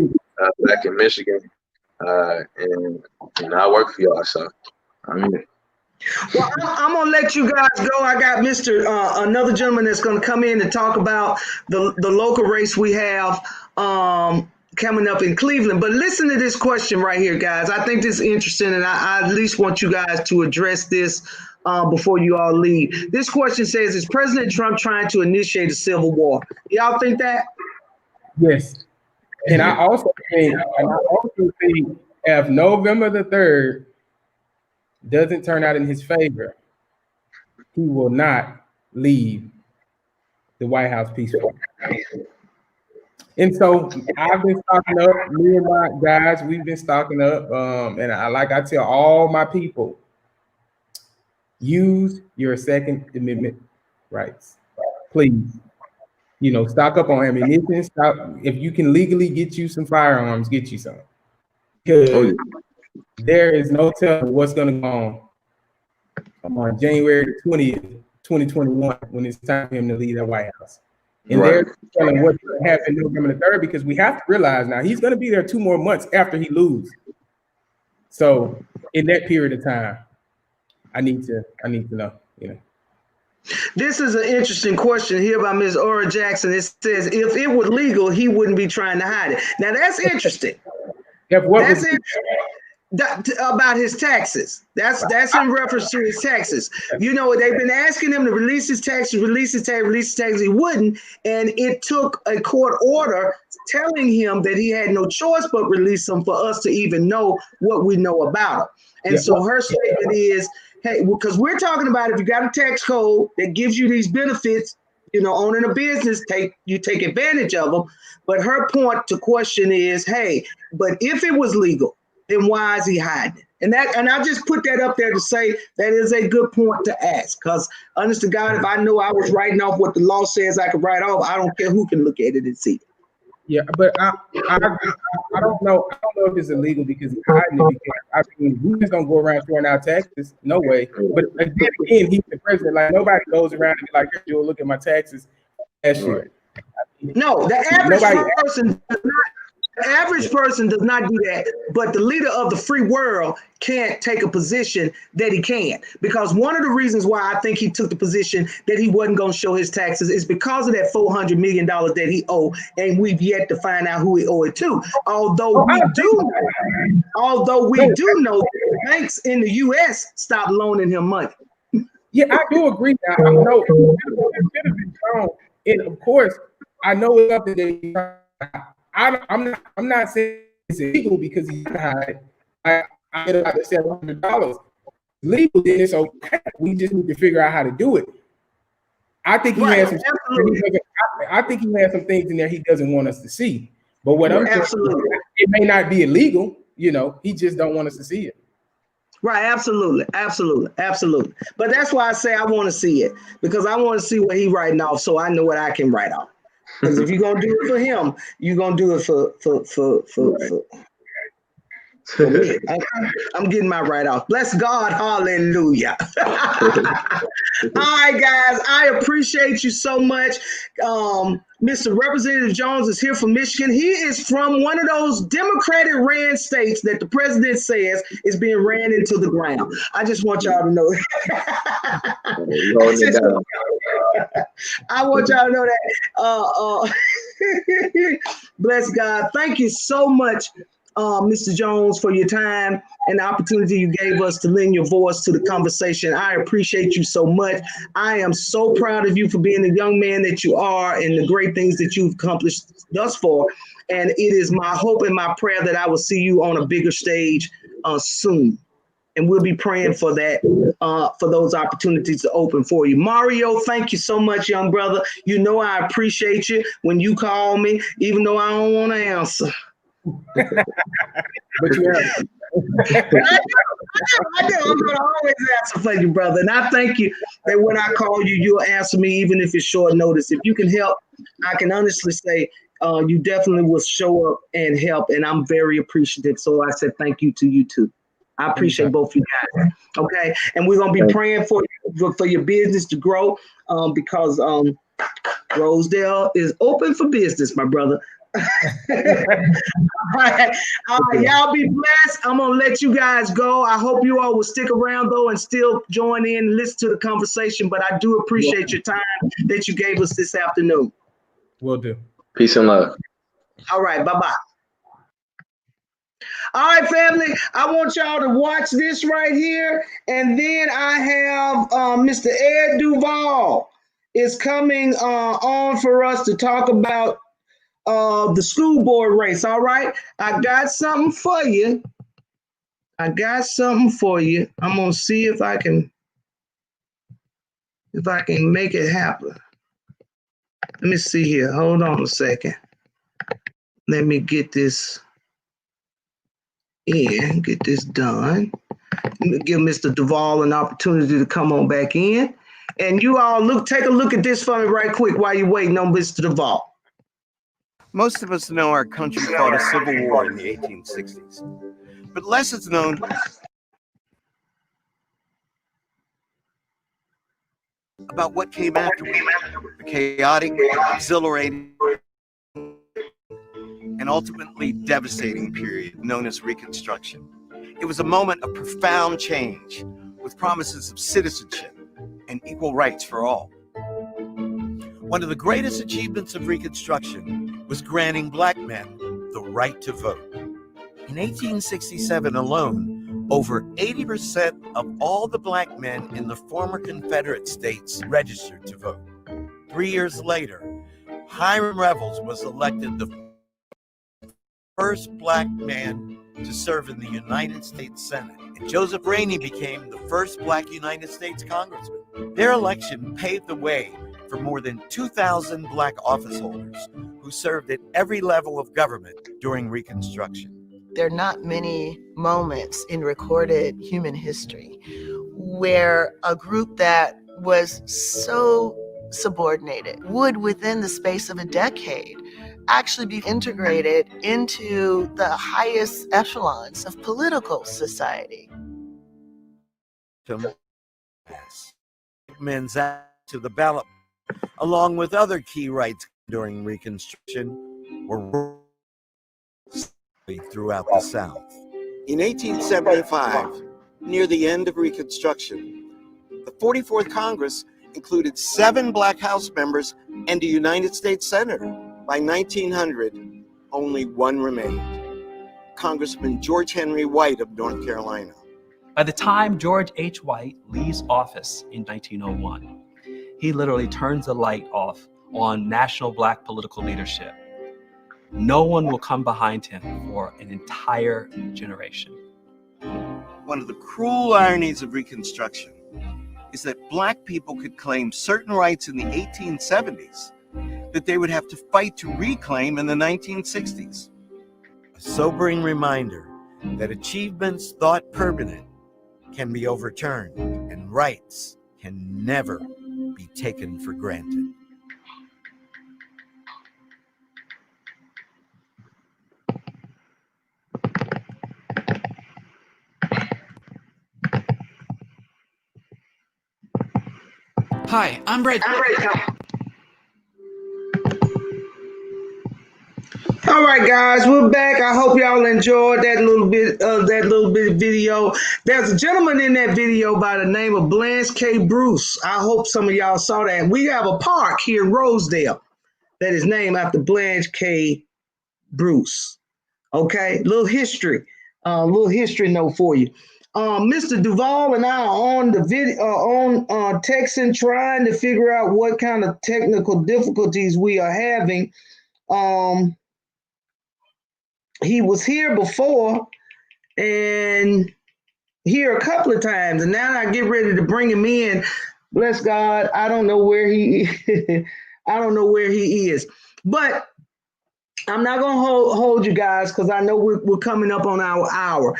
back in Michigan. And you know, I work for y'all, so I'm here. Well, I'm gonna let you guys go. I got another gentleman that's gonna come in and talk about the local race we have coming up in Cleveland. But listen to this question right here, guys. I think this is interesting, and I at least want you guys to address this before you all leave. This question says, "Is President Trump trying to initiate a civil war?" Y'all think that? Yes. And I also think if November the 3rd doesn't turn out in his favor, he will not leave the White House peacefully. And so I've been stocking up, me and my guys, we've been stocking up. And I tell all my people, use your Second Amendment rights, please. Stock up on ammunition. If you can legally get you some firearms, get you some. Because there is no telling what's going to go on January 20th, 2021, when it's time for him to leave the White House. And there's no telling what's going to happen November the 3rd, because we have to realize now he's going to be there 2 more months after he loses. So in that period of time, I need to know, This is an interesting question here by Ms. Ora Jackson. It says, if it were legal, he wouldn't be trying to hide it. Now, that's interesting. That's interesting. About his taxes. That's in reference to his taxes. They've been asking him to release his taxes. He wouldn't. And it took a court order telling him that he had no choice but release them for us to even know what we know about him. And so her statement is, hey, because we're talking about if you got a tax code that gives you these benefits, owning a business, you take advantage of them. But her point to question is, hey, but if it was legal, then why is he hiding it? And I just put that up there to say that is a good point to ask. Because honest to God, if I know I was writing off what the law says I could write off, I don't care who can look at it and see it. Yeah, but I don't know. I don't know if it's illegal because he's hiding it. Because we just don't go around throwing out taxes. No way. But again, he's the president. Like nobody goes around and be like, "Here, Joe, look at my taxes." That's right. No, the average person does not do that, but the leader of the free world can't take a position that he can. Because one of the reasons why I think he took the position that he wasn't going to show his taxes is because of that $400 million that he owed, and we've yet to find out who he owed it to. Although we do know that banks in the U.S. stopped loaning him money. Yeah, I do agree. I know it should have been shown, and of course, I know it's something that I'm not saying it's illegal because he's hiding. I get about to $700. Legal, then it's okay. We just need to figure out how to do it. I think he has some. I think he has some things in there he doesn't want us to see. But what I'm saying, it may not be illegal. He just don't want us to see it. Right, absolutely. But that's why I say I want to see it, because I want to see what he's writing off, so I know what I can write off. Because if you're gonna do it for him, you're gonna do it for me. I'm getting my write-off. Bless God, hallelujah. All right, guys, I appreciate you so much. Mr. Representative Jones is here from Michigan. He is from one of those Democratic ran states that the president says is being ran into the ground. I just want y'all to know that. I want y'all to know that. Bless God. Thank you so much, Mr. Jones, for your time and the opportunity you gave us to lend your voice to the conversation. I appreciate you so much. I am so proud of you for being the young man that you are and the great things that you've accomplished thus far. And it is my hope and my prayer that I will see you on a bigger stage soon. And we'll be praying for that, for those opportunities to open for you. Mario, thank you so much, young brother. I appreciate you when you call me, even though I don't want to answer. But you have. I do. I'm going to always answer for you, brother. And I thank you that when I call you, you'll answer me, even if it's short notice. If you can help, I can honestly say you definitely will show up and help. And I'm very appreciative. So I said thank you to you too. I appreciate both you guys. Okay. And we're going to be praying for your business to grow because Rosedale is open for business, my brother. All right. Y'all be blessed. I'm gonna let you guys go. I hope you all will stick around though and still join in and listen to the conversation. But I do appreciate your time that you gave us this afternoon. Will do. Peace and love. All right, bye-bye. All right, family, I want y'all to watch this right here. And then I have Mr. Ed Duvall is coming on for us to talk about the school board race. All right, I got something for you. I'm gonna see if I can make it happen. Let me see here. Hold on a second. Let me get this in, get this done. Give Mr. Duvall an opportunity to come on back in. And you all take a look at this for me right quick while you're waiting on Mr. Duvall. Most of us know our country fought a civil war in the 1860s, but less is known about what came afterward, the chaotic, exhilarating, and ultimately devastating period known as Reconstruction. It was a moment of profound change with promises of citizenship and equal rights for all. One of the greatest achievements of Reconstruction was granting Black men the right to vote. In 1867 alone, over 80% of all the Black men in the former Confederate states registered to vote. 3 years later, Hiram Revels was elected the first Black man to serve in the United States Senate, and Joseph Rainey became the first Black United States Congressman. Their election paved the way for more than 2,000 Black office holders who served at every level of government during Reconstruction. There are not many moments in recorded human history where a group that was so subordinated would, within the space of a decade, actually be integrated into the highest echelons of political society. Men's access to the ballot, along with other key rights during Reconstruction, were throughout the South. In 1875, near the end of Reconstruction, the 44th Congress included 7 Black House members and a United States Senator. By 1900, only one remained, Congressman George Henry White of North Carolina. By the time George H. White leaves office in 1901, he literally turns the light off on national Black political leadership. No one will come behind him for an entire generation. One of the cruel ironies of Reconstruction is that Black people could claim certain rights in the 1870s that they would have to fight to reclaim in the 1960s. A sobering reminder that achievements thought permanent can be overturned and rights can never be taken for granted. Hi, I'm Brad. All right, guys, we're back. I hope y'all enjoyed that little bit of video. There's a gentleman in that video by the name of Blanche K. Bruce. I hope some of y'all saw that. We have a park here in Rosedale that is named after Blanche K. Bruce. Okay, little history note for you. Mr. Duvall and I are on the video, on texting, trying to figure out what kind of technical difficulties we are having. He was here before and here a couple of times, and now I get ready to bring him in. Bless God, I don't know where he is, but I'm not gonna hold you guys because I know we're coming up on our hour.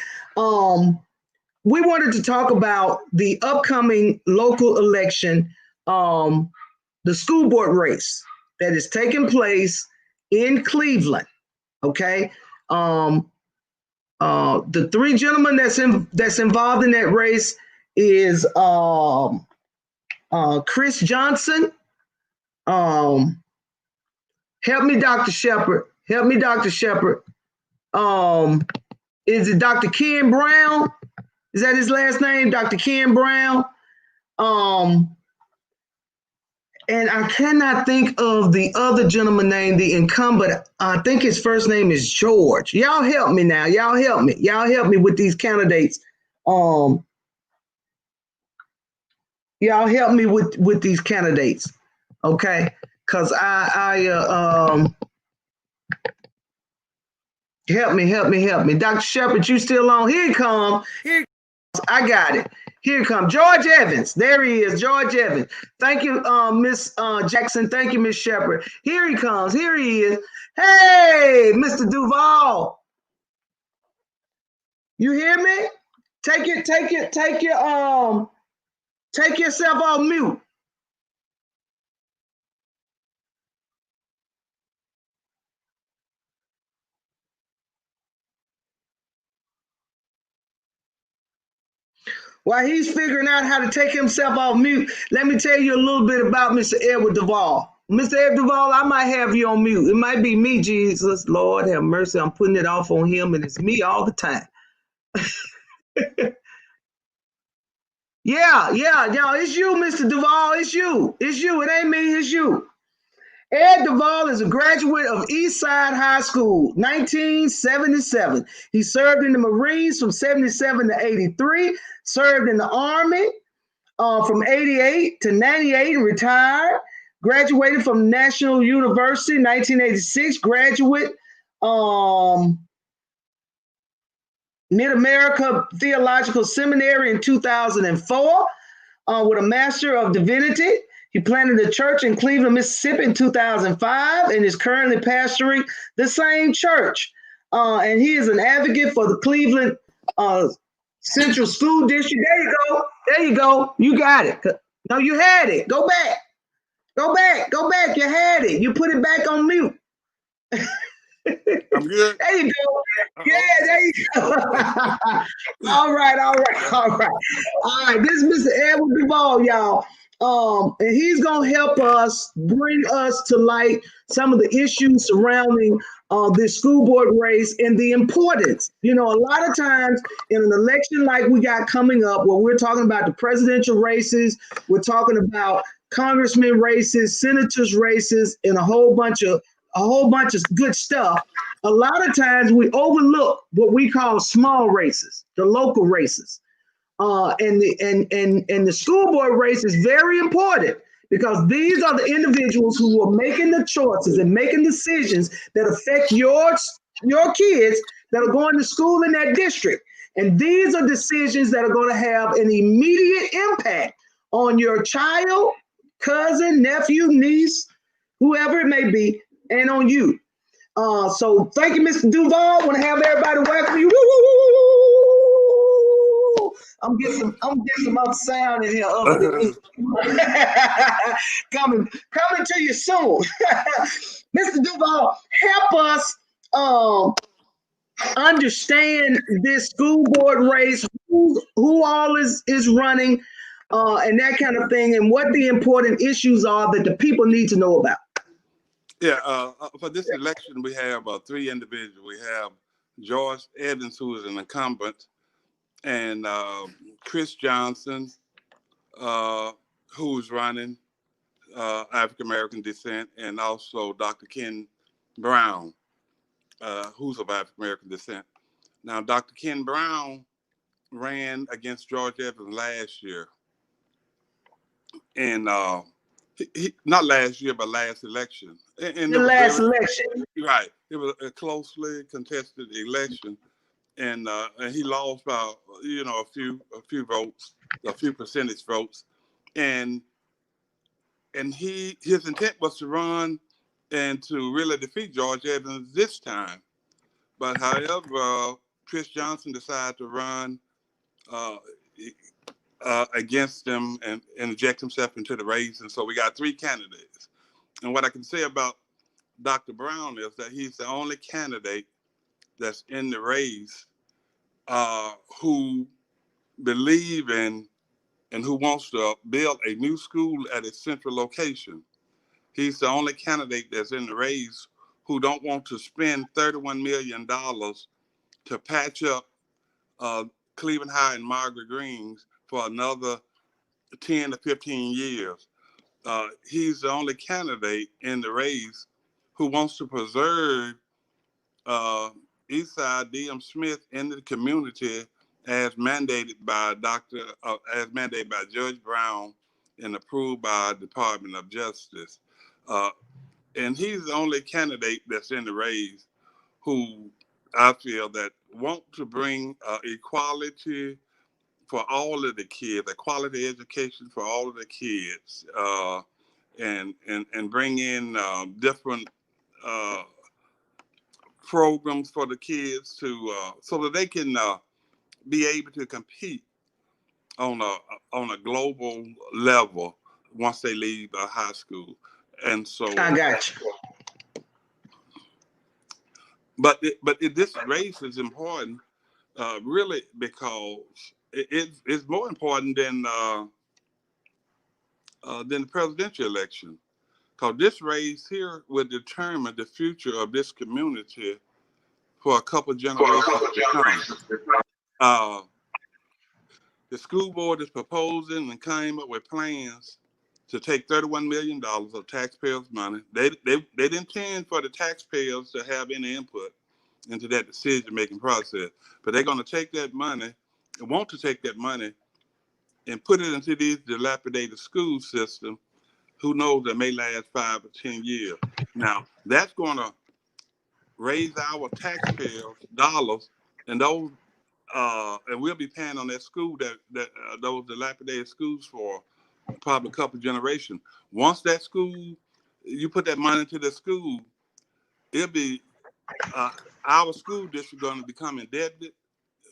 We wanted to talk about the upcoming local election, the school board race that is taking place in Cleveland. Okay. The 3 gentlemen that's involved in that race is Chris Johnson. Help me, Dr. Shepard. Help me, Dr. Shepard. Is it Dr. Ken Brown? Is that his last name, Dr. Ken Brown? And I cannot think of the other gentleman named the incumbent. I think his first name is George. Y'all help me now. Y'all help me. Y'all help me with these candidates. Y'all help me with these candidates, okay? Cause help me. Dr. Shepard, you still on? Here he comes. I got it. Here comes George Evans. There he is, George Evans. Thank you, Miss Jackson. Thank you, Miss Shepard. Here he comes. Here he is. Hey, Mr. Duvall. You hear me? Take yourself off mute. While he's figuring out how to take himself off mute, let me tell you a little bit about Mr. Edward Duvall. Mr. Edward Duvall, I might have you on mute. It might be me, Jesus. Lord have mercy. I'm putting it off on him, and it's me all the time. Yeah, it's you, Mr. Duvall. It's you. It ain't me, it's you. Ed Duvall is a graduate of Eastside High School, 1977. He served in the Marines from 77 to 83, served in the Army from 88 to 98 and retired. Graduated from National University, 1986. Graduate Mid-America Theological Seminary in 2004 with a Master of Divinity. He planted a church in Cleveland, Mississippi in 2005 and is currently pastoring the same church. And he is an advocate for the Cleveland Central School District. There you go. You got it. No, you had it. Go back. You had it. You put it back on mute. I'm good. There you go. Yeah, there you go. All right. This is Mr. Edward Duvall, y'all. And he's gonna help us bring us to light some of the issues surrounding this school board race and the importance. You know, a lot of times in an election like we got coming up, where we're talking about the presidential races, we're talking about congressman races, senators races, and a whole bunch of good stuff. A lot of times we overlook what we call small races, the local races. And the school board race is very important because these are the individuals who are making the choices and making decisions that affect your kids that are going to school in that district. And these are decisions that are going to have an immediate impact on your child, cousin, nephew, niece, whoever it may be, and on you. So thank you, Mr. Duvall. I want to have everybody welcome you. I'm getting some other sound in here. Coming to you soon. Mr. Duvall, help us understand this school board race, who all is running, and that kind of thing, and what the important issues are that the people need to know about. Yeah, for this election, we have three individuals. We have George Evans, who is an incumbent, and Chris Johnson, who's running, African-American descent, and also Dr. Ken Brown, who's of African-American descent. Now, Dr. Ken Brown ran against George Evans last year. And not last year, but last election. And the last election. Right. It was a closely contested election. And he lost by, a few votes, a few percentage votes. And his intent was to run and to really defeat George Evans this time. But however, Chris Johnson decided to run against him and inject himself into the race. And so we got three candidates. And what I can say about Dr. Brown is that he's the only candidate that's in the race who believe in and who wants to build a new school at its central location. He's the only candidate that's in the race who don't want to spend $31 million to patch up Cleveland High and Margaret Greens for another 10 to 15 years. He's the only candidate in the race who wants to preserve Eastside D.M. Smith in the community as mandated by Judge Brown and approved by Department of Justice. And he's the only candidate that's in the race who I feel that want to bring equality for all of the kids, a quality education for all of the kids, and bring in different programs for the kids to so that they can be able to compete on a global level once they leave high school. And so I got you. But this race is important, really, because it's more important than the presidential election. Because this race here will determine the future of this community for a couple generations to come. The school board is proposing and came up with plans to take $31 million of taxpayers' money. They didn't intend for the taxpayers to have any input into that decision-making process, but they're going to take that money, and want to take that money, and put it into these dilapidated school systems. Who knows, that may last 5 or 10 years. Now, that's going to raise our taxpayers' dollars, and those, and we'll be paying on that school those dilapidated schools for probably a couple of generations. Once that school, you put that money into the school, it'll be our school district going to become indebted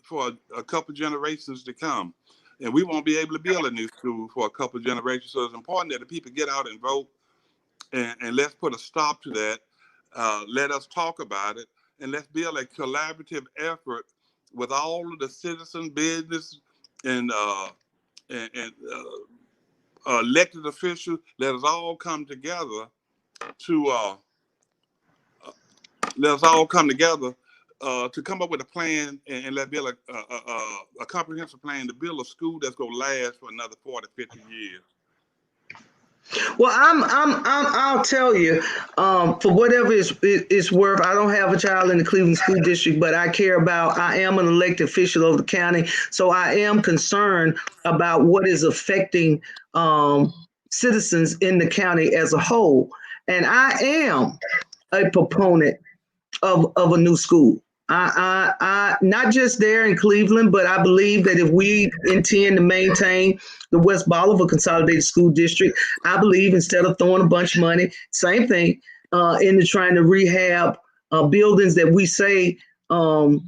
for a couple of generations to come. And we won't be able to build a new school for a couple of generations. So it's important that the people get out and vote, and let's put a stop to that. Let us talk about it, and let's build a collaborative effort with all of the citizen business and elected officials. Let us all come together to to come up with a plan, and let's build a comprehensive plan to build a school that's going to last for another 40, 50 years. Well, I'll tell you, for whatever it's worth, I don't have a child in the Cleveland School District, but I am an elected official of the county. So I am concerned about what is affecting citizens in the county as a whole. And I am a proponent of a new school. I not just there in Cleveland, but I believe that if we intend to maintain the West Bolivar Consolidated School District, I believe instead of throwing a bunch of money, same thing, into trying to rehab buildings that we say ain't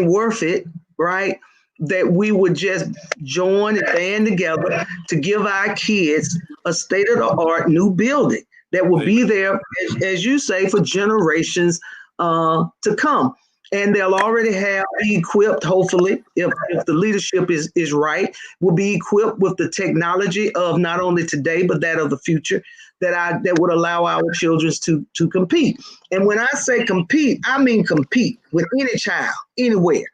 worth it, right? That we would just join and band together to give our kids a state-of-the-art new building that will be there, as you say, for generations to come. And they'll already be equipped, hopefully, if the leadership is right, will be equipped with the technology of not only today, but that of the future, that would allow our children to compete. And when I say compete, I mean compete with any child, anywhere.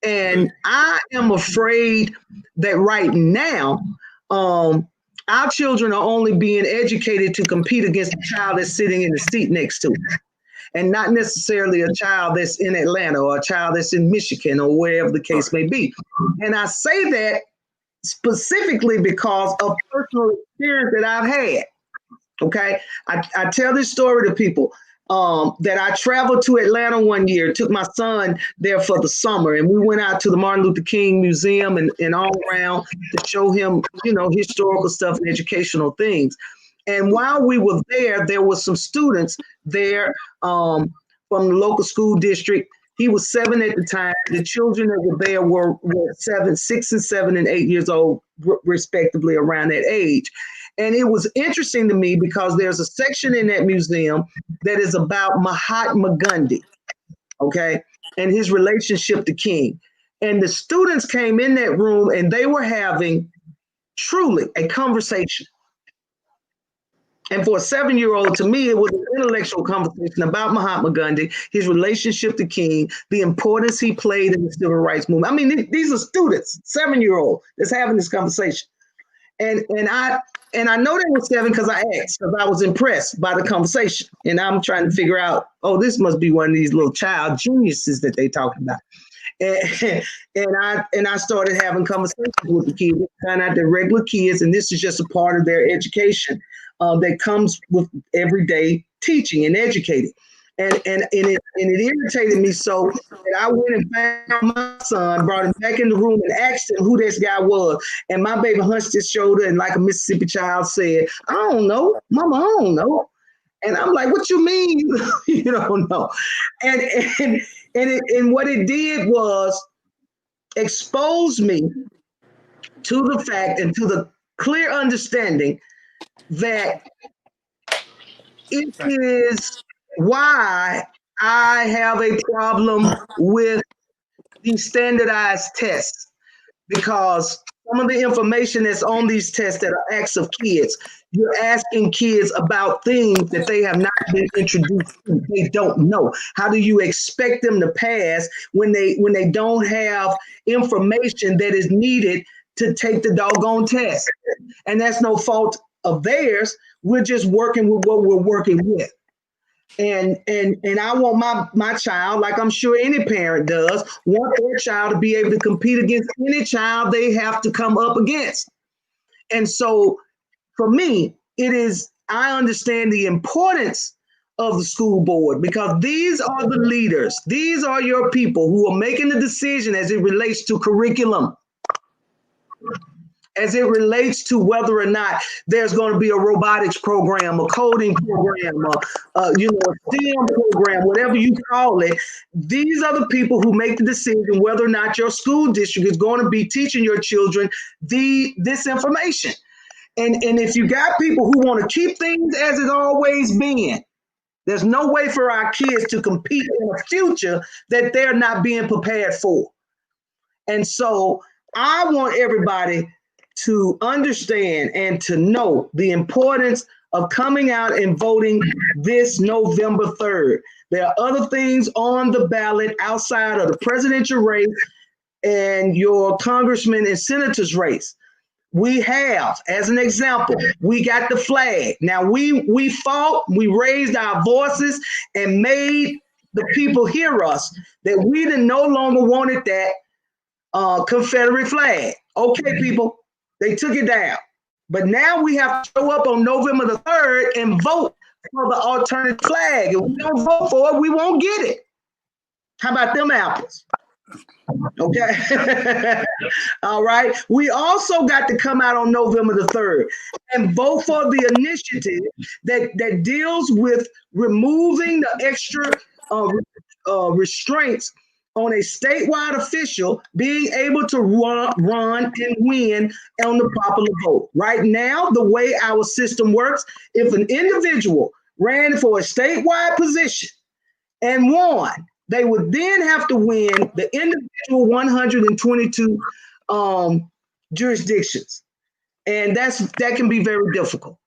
And I am afraid that right now, our children are only being educated to compete against a child that's sitting in the seat next to them, and not necessarily a child that's in Atlanta or a child that's in Michigan or wherever the case may be. And I say that specifically because of personal experience that I've had. Okay, I tell this story to people that I traveled to Atlanta one year, took my son there for the summer, and we went out to the Martin Luther King Museum and all around to show him, historical stuff and educational things. And while we were there was some students there from the local school district. He was 7 at the time. The children that were there were 6 and 7 and 8 years old, respectively, around that age. And it was interesting to me because there's a section in that museum that is about Mahatma Gandhi, okay, and his relationship to King. And the students came in that room and they were having truly a conversation. And for a 7-year-old, to me, it was an intellectual conversation about Mahatma Gandhi, his relationship to King, the importance he played in the civil rights movement. I mean, these are students, 7-year-old that's having this conversation. And I know they were 7 because I asked, because I was impressed by the conversation. And I'm trying to figure out, oh, this must be one of these little child geniuses that they talking about. And I started having conversations with the kids, find out they're regular kids, and this is just a part of their education that comes with everyday teaching and educating. And it irritated me so that I went and found my son, brought him back in the room and asked him who this guy was. And my baby hunched his shoulder and like a Mississippi child said, I don't know, Mama, I don't know. And I'm like, what you mean you don't know? And what it did was expose me to the fact and to the clear understanding that it is why I have a problem with these standardized tests, because some of the information that's on these tests that are acts of kids, you're asking kids about things that they have not been introduced to. They don't know. How do you expect them to pass when they don't have information that is needed to take the doggone test? And that's no fault of theirs. We're just working with what we're working with. And I want my child, like I'm sure any parent does, want their child to be able to compete against any child they have to come up against. And so for me, I understand the importance of the school board, because these are the leaders. These are your people who are making the decision as it relates to curriculum, as it relates to whether or not there's going to be a robotics program, a coding program, a STEM program, whatever you call it. These are the people who make the decision whether or not your school district is going to be teaching your children this information. And if you got people who want to keep things as it's always been, there's no way for our kids to compete in a future that they're not being prepared for. And so I want everybody to understand and to know the importance of coming out and voting this November 3rd. There are other things on the ballot outside of the presidential race and your congressman and senator's race. We have, as an example, we got the flag. Now we fought, we raised our voices and made the people hear us that we no longer wanted that Confederate flag. Okay, people, they took it down. But now we have to show up on November the 3rd and vote for the alternative flag. If we don't vote for it, we won't get it. How about them apples? Okay. All right. We also got to come out on November the 3rd and vote for the initiative that deals with removing the extra restraints on a statewide official being able to run and win on the popular vote. Right now, the way our system works, if an individual ran for a statewide position and won, they would then have to win the individual 122 jurisdictions. And that can be very difficult.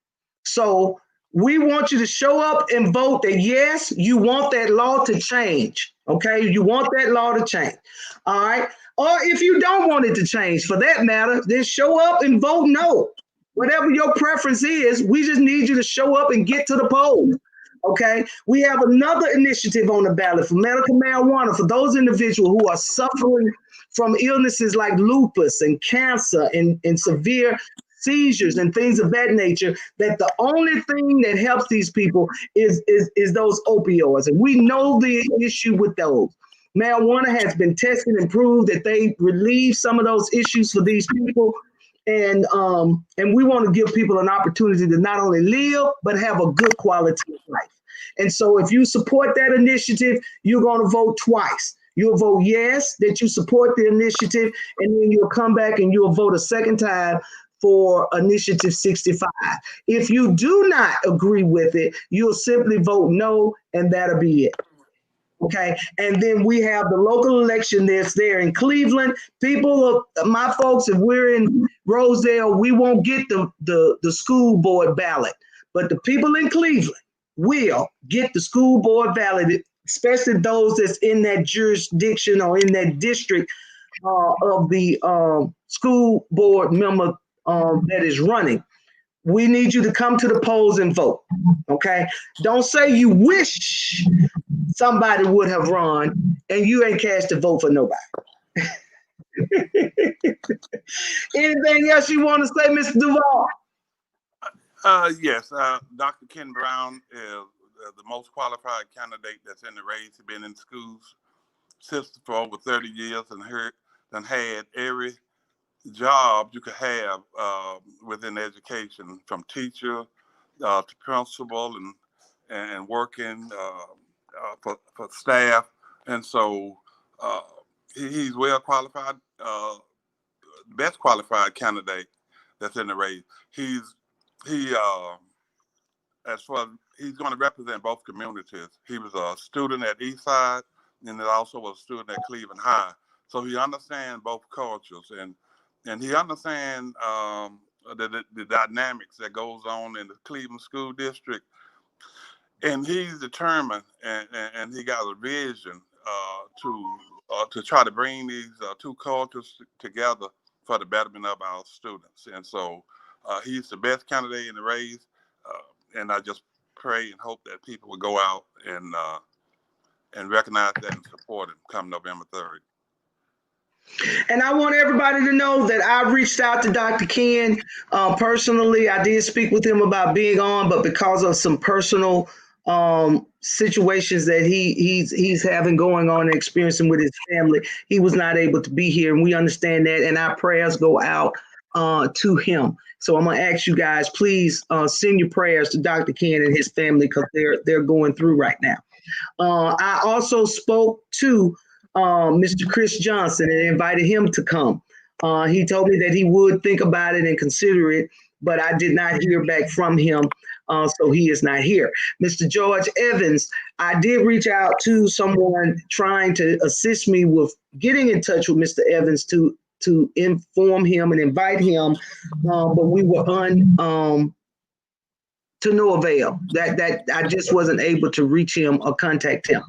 So we want you to show up and vote that, yes, you want that law to change. Okay, you want that law to change. All right. Or if you don't want it to change, for that matter, then show up and vote no. Whatever your preference is, we just need you to show up and get to the polls. Okay, we have another initiative on the ballot for medical marijuana for those individuals who are suffering from illnesses like lupus and cancer and severe seizures and things of that nature, that the only thing that helps these people is those opioids. And we know the issue with those. Marijuana has been tested and proved that they relieve some of those issues for these people. And we want to give people an opportunity to not only live, but have a good quality of life. And so if you support that initiative, you're going to vote twice. You'll vote yes, that you support the initiative, and then you'll come back and you'll vote a second time for Initiative 65. If you do not agree with it, you'll simply vote no, and that'll be it. Okay, and then we have the local election that's there in Cleveland. My folks, if we're in Rosedale, we won't get the school board ballot. But the people in Cleveland, will get the school board validated, especially those that's in that jurisdiction or in that district of the school board member that is running. We need you to come to the polls and vote, okay? Don't say you wish somebody would have run and you ain't cast a vote for nobody. Anything else you want to say, Mr. Duvall? Yes, Dr. Ken Brown is the most qualified candidate that's in the race. He's been in schools system for over 30 years and had every job you could have within education, from teacher to principal and working for staff. And so he's well qualified, best qualified candidate that's in the race. He's going to represent both communities. He was a student at Eastside and also a student at Cleveland High. So he understands both cultures and he understands the dynamics that goes on in the Cleveland School District. And he's determined and he got a vision to try to bring these two cultures together for the betterment of our students. And so he's the best candidate in the race. And I just pray and hope that people will go out and recognize that and support him come November 3rd. And I want everybody to know that I reached out to Dr. Ken personally. I did speak with him about being on, but because of some personal situations that he's having going on and experiencing with his family, he was not able to be here. And we understand that. And our prayers go out to him. So I'm gonna ask you guys, please send your prayers to Dr. Ken and his family because they're going through right now. I also spoke to Mr. Chris Johnson and invited him to come. He told me that he would think about it and consider it, but I did not hear back from him, so he is not here. Mr. George Evans, I did reach out to someone trying to assist me with getting in touch with Mr. Evans to inform him and invite him, but we were to no avail. That I just wasn't able to reach him or contact him.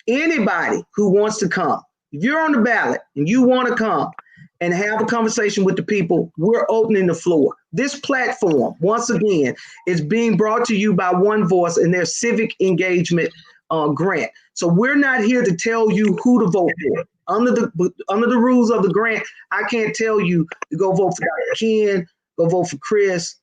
Anybody who wants to come, if you're on the ballot and you want to come and have a conversation with the people, we're opening the floor. This platform, once again, is being brought to you by One Voice and their civic engagement grant. So we're not here to tell you who to vote for. Under the rules of the grant, I can't tell you to go vote for Dr. Ken, go vote for Chris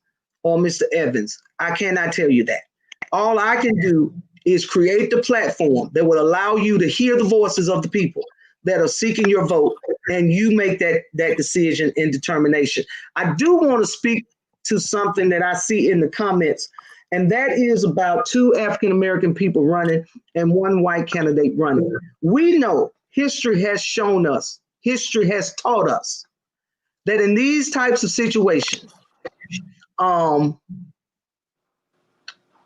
or Mr. Evans. I cannot tell you that. All I can do is create the platform that will allow you to hear the voices of the people that are seeking your vote, and you make that decision and determination. I do want to speak to something that I see in the comments, and that is about 2 African-American people running and 1 white candidate running. We know history has shown us, history has taught us that in these types of situations,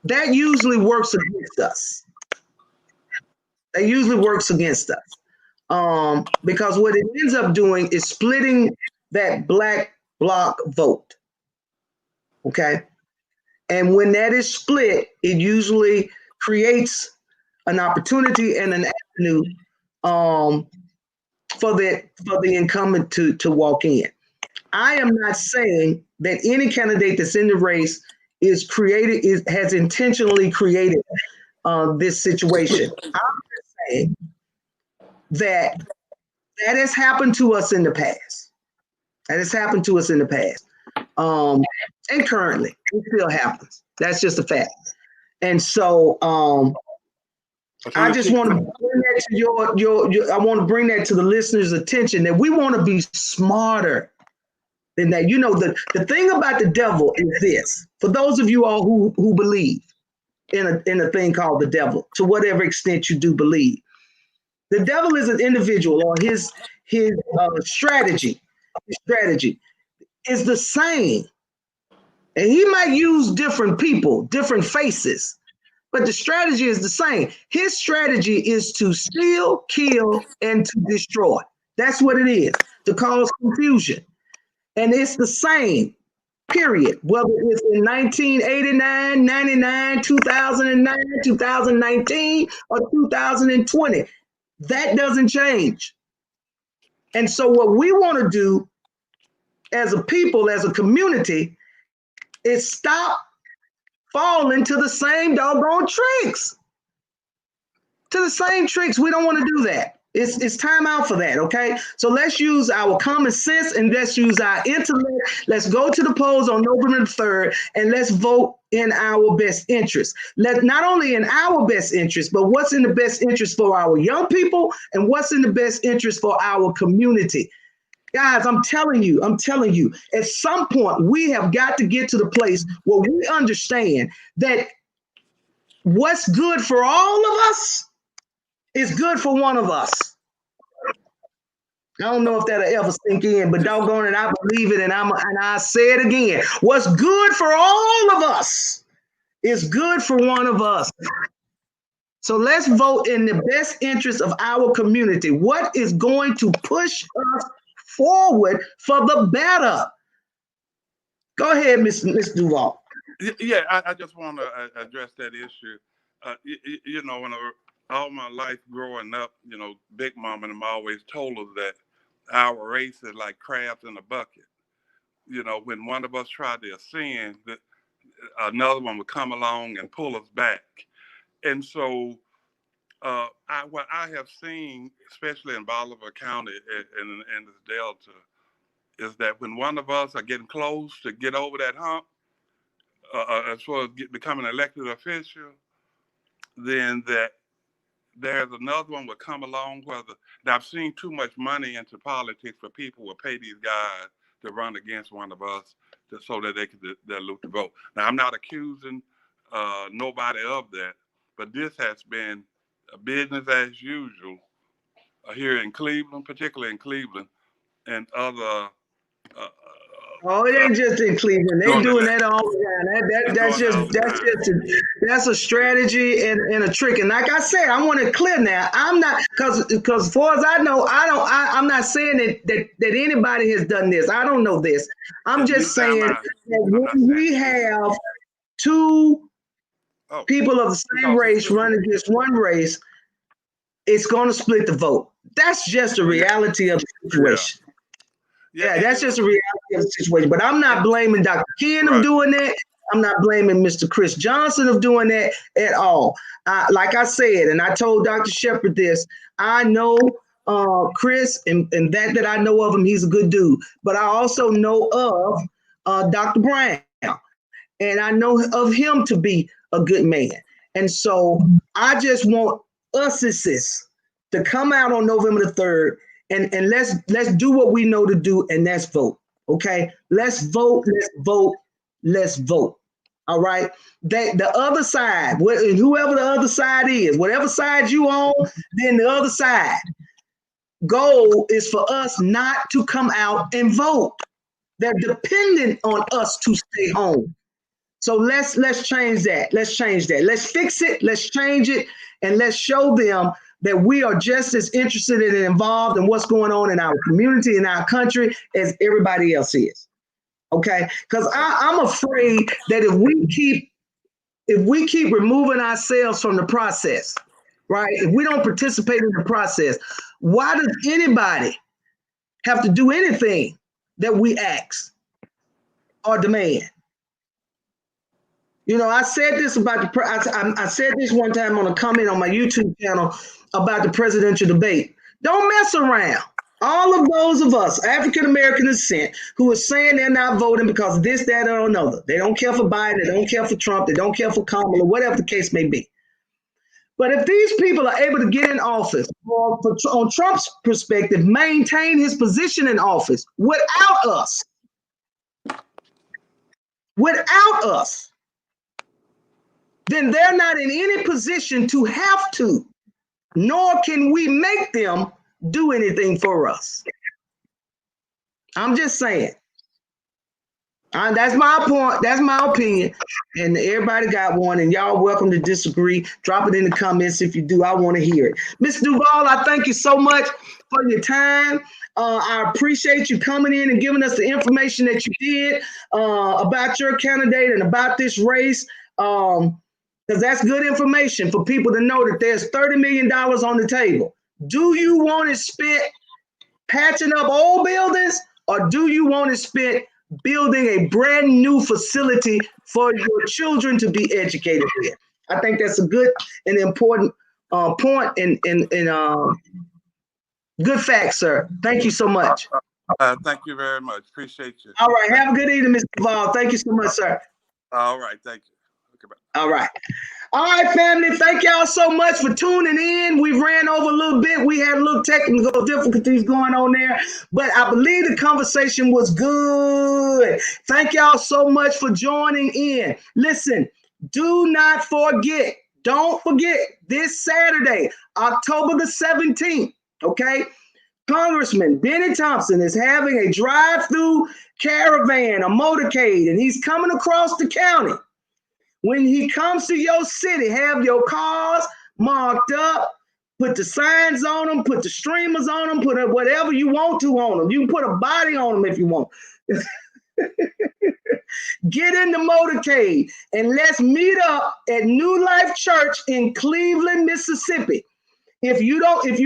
that usually works against us. That usually works against us because what it ends up doing is splitting that black bloc vote. Okay. And when that is split, it usually creates an opportunity and an avenue for the incumbent to walk in. I am not saying that any candidate that's in the race has intentionally created this situation. I'm just saying that has happened to us in the past. That has happened to us in the past. And currently, it still happens. That's just a fact. And so I just want to bring that to I want to bring that to the listeners' attention that we want to be smarter than that. You know, the thing about the devil is this. For those of you all who believe in a thing called the devil, to whatever extent you do believe, the devil is an individual, or his strategy is the same. And he might use different people, different faces, but the strategy is the same. His strategy is to steal, kill, and to destroy. That's what it is, to cause confusion. And it's the same period. Whether it's in 1989, 99, 2009, 2019, or 2020. That doesn't change. And so what we want to do as a people, as a community, is stop falling to the same doggone tricks. To the same tricks. We don't want to do that. It's time out for that, okay? So let's use our common sense and let's use our intellect. Let's go to the polls on November 3rd and let's vote in our best interest. Not only in our best interest, but what's in the best interest for our young people and what's in the best interest for our community. Guys, I'm telling you, at some point we have got to get to the place where we understand that what's good for all of us is good for one of us. I don't know if that'll ever sink in, but doggone it, I believe it, and I say it again. What's good for all of us is good for one of us. So let's vote in the best interest of our community. What is going to push us forward for the better? Go ahead, Miss Duvall. Yeah, I just want to address that issue. You know, all my life growing up, you know, Big Mom and them always told us that our race is like crabs in a bucket. You know, when one of us tried to ascend, another one would come along and pull us back. And so what I have seen, especially in Bolivar County and in this Delta, is that when one of us are getting close to get over that hump, as far as becoming an elected official, then that there's another one will come along. Now I've seen too much money into politics for people will pay these guys to run against one of us so that they can dilute the vote. Now I'm not accusing nobody of that, but this has been a business as usual here in Cleveland, particularly in Cleveland, and other. Oh, it ain't just in Cleveland. They doing that all the time. That's a strategy and a trick. And like I said, I want it clear now. I'm not because as far as I know, I'm not saying that anybody has done this. I don't know this. I'm just saying that when we have two people of the same race running against one race, it's going to split the vote. That's just a reality of the situation. Yeah, that's just a reality of the situation. But I'm not blaming Dr. Ken of doing that. I'm not blaming Mr. Chris Johnson of doing that at all. Like I said, and I told Dr. Shepard this, I know Chris, and that I know of him, he's a good dude. But I also know of Dr. Brown, and I know of him to be a good man. And so I just want us to come out on November the 3rd and let's do what we know to do, and that's vote. Okay, let's vote. All right. The other side, whoever the other side is, whatever side you on, then the other side. Goal is for us not to come out and vote. They're dependent on us to stay home. So let's change that. Let's fix it. Let's change it, and let's show them that we are just as interested and involved in what's going on in our community, in our country, as everybody else is. Okay? Because I'm afraid that if we keep removing ourselves from the process, right? If we don't participate in the process, why does anybody have to do anything that we ask or demand? You know, I said this about I said this one time on a comment on my YouTube channel about the presidential debate. Don't mess around. All of those of us, African-American descent, who are saying they're not voting because of this, that, or another. They don't care for Biden, they don't care for Trump, they don't care for Kamala, whatever the case may be. But if these people are able to get in office, or on Trump's perspective, maintain his position in office without us, then they're not in any position to have to, nor can we make them do anything for us. I'm just saying. That's my point. That's my opinion. And everybody got one, and y'all welcome to disagree. Drop it in the comments if you do. I want to hear it. Mr. Duvall, I thank you so much for your time. I appreciate you coming in and giving us the information that you did about your candidate and about this race, because that's good information for people to know that there's $30 million on the table. Do you want it spent patching up old buildings, or do you want it spent building a brand new facility for your children to be educated in? I think that's a good and important point and good fact, sir. Thank you so much. Thank you very much. Appreciate you. All right. Have a good evening, Mr. Duvall. Thank you so much, sir. All right. Thank you. Okay, bye. All right. All right, family. Thank y'all so much for tuning in. We ran over a little bit. We had a little technical difficulties going on there, but I believe the conversation was good. Thank y'all so much for joining in. Listen, do not forget, don't forget this Saturday, October the 17th, okay? Congressman Benny Thompson is having a drive-through caravan, a motorcade, and he's coming across the county. When he comes to your city, have your cars marked up, put the signs on them, put the streamers on them, put whatever you want to on them. You can put a body on them if you want. Get in the motorcade and let's meet up at New Life Church in Cleveland, Mississippi. If you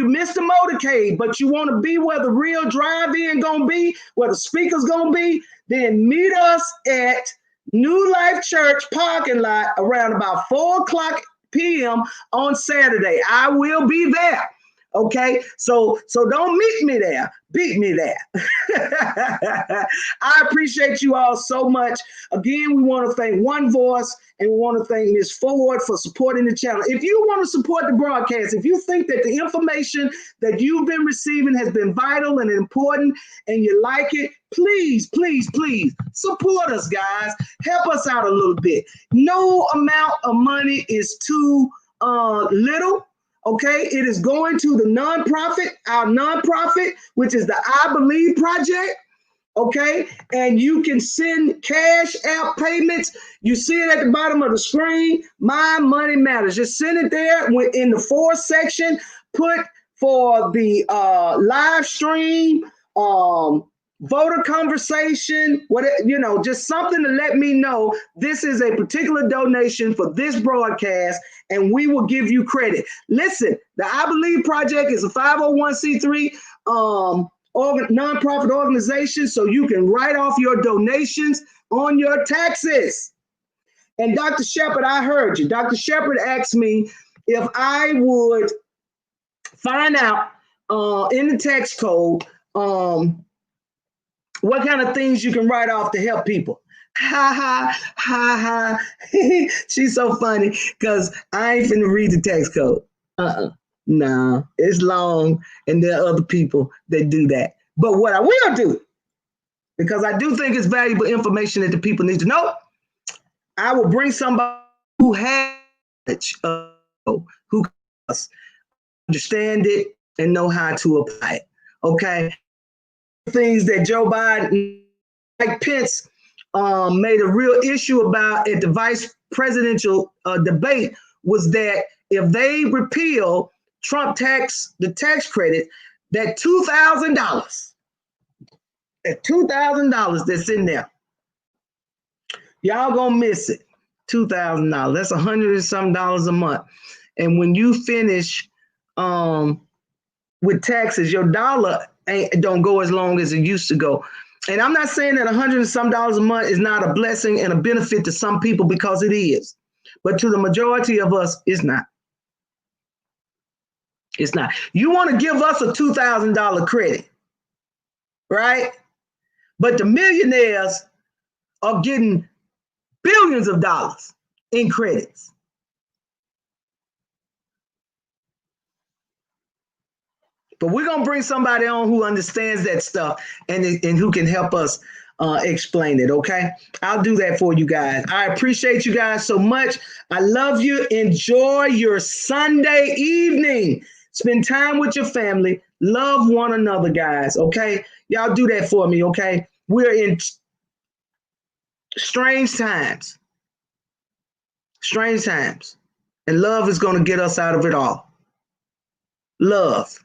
missed the motorcade, but you want to be where the real drive-in gonna be, where the speaker's gonna be, then meet us at New Life Church parking lot around about 4:00 p.m. on Saturday. I will be there. Okay, so don't meet me there, beat me there. I appreciate you all so much. Again, we want to thank One Voice and we want to thank Ms. Ford for supporting the channel. If you want to support the broadcast, if you think that the information that you've been receiving has been vital and important and you like it, please, please, please support us, guys. Help us out a little bit. No amount of money is too little. Okay, it is going to the nonprofit, our nonprofit, which is the I Believe Project. Okay, and you can send cash out payments. You see it at the bottom of the screen. My Money Matters. Just send it there in the for section. Put for the live stream, voter conversation, just something to let me know this is a particular donation for this broadcast, and we will give you credit. Listen, the I Believe Project is a 501c3 nonprofit organization, so you can write off your donations on your taxes. And Dr. Shepard, I heard you. Dr. Shepard asked me if I would find out in the tax code what kind of things you can write off to help people. Ha ha ha ha. She's so funny because I ain't finna read the tax code. No, it's long and there are other people that do that. But what I will do, because I do think it's valuable information that the people need to know, I will bring somebody who has who understand it and know how to apply it. Okay. Things that Joe Biden, Mike Pence, made a real issue about at the vice presidential debate was that if they repeal Trump the tax credit, that $2,000 that's in there, y'all gonna miss it. $2,000. That's $100 and some a month. And when you finish with taxes, your dollar don't go as long as it used to go. And I'm not saying that $100 and some a month is not a blessing and a benefit to some people, because it is. But to the majority of us, it's not. It's not. You want to give us a $2,000 credit, right? But the millionaires are getting billions of dollars in credits. But we're going to bring somebody on who understands that stuff and who can help us explain it, okay? I'll do that for you guys. I appreciate you guys so much. I love you. Enjoy your Sunday evening. Spend time with your family. Love one another, guys, okay? Y'all do that for me, okay? We're in Strange times. Strange times. And love is going to get us out of it all. Love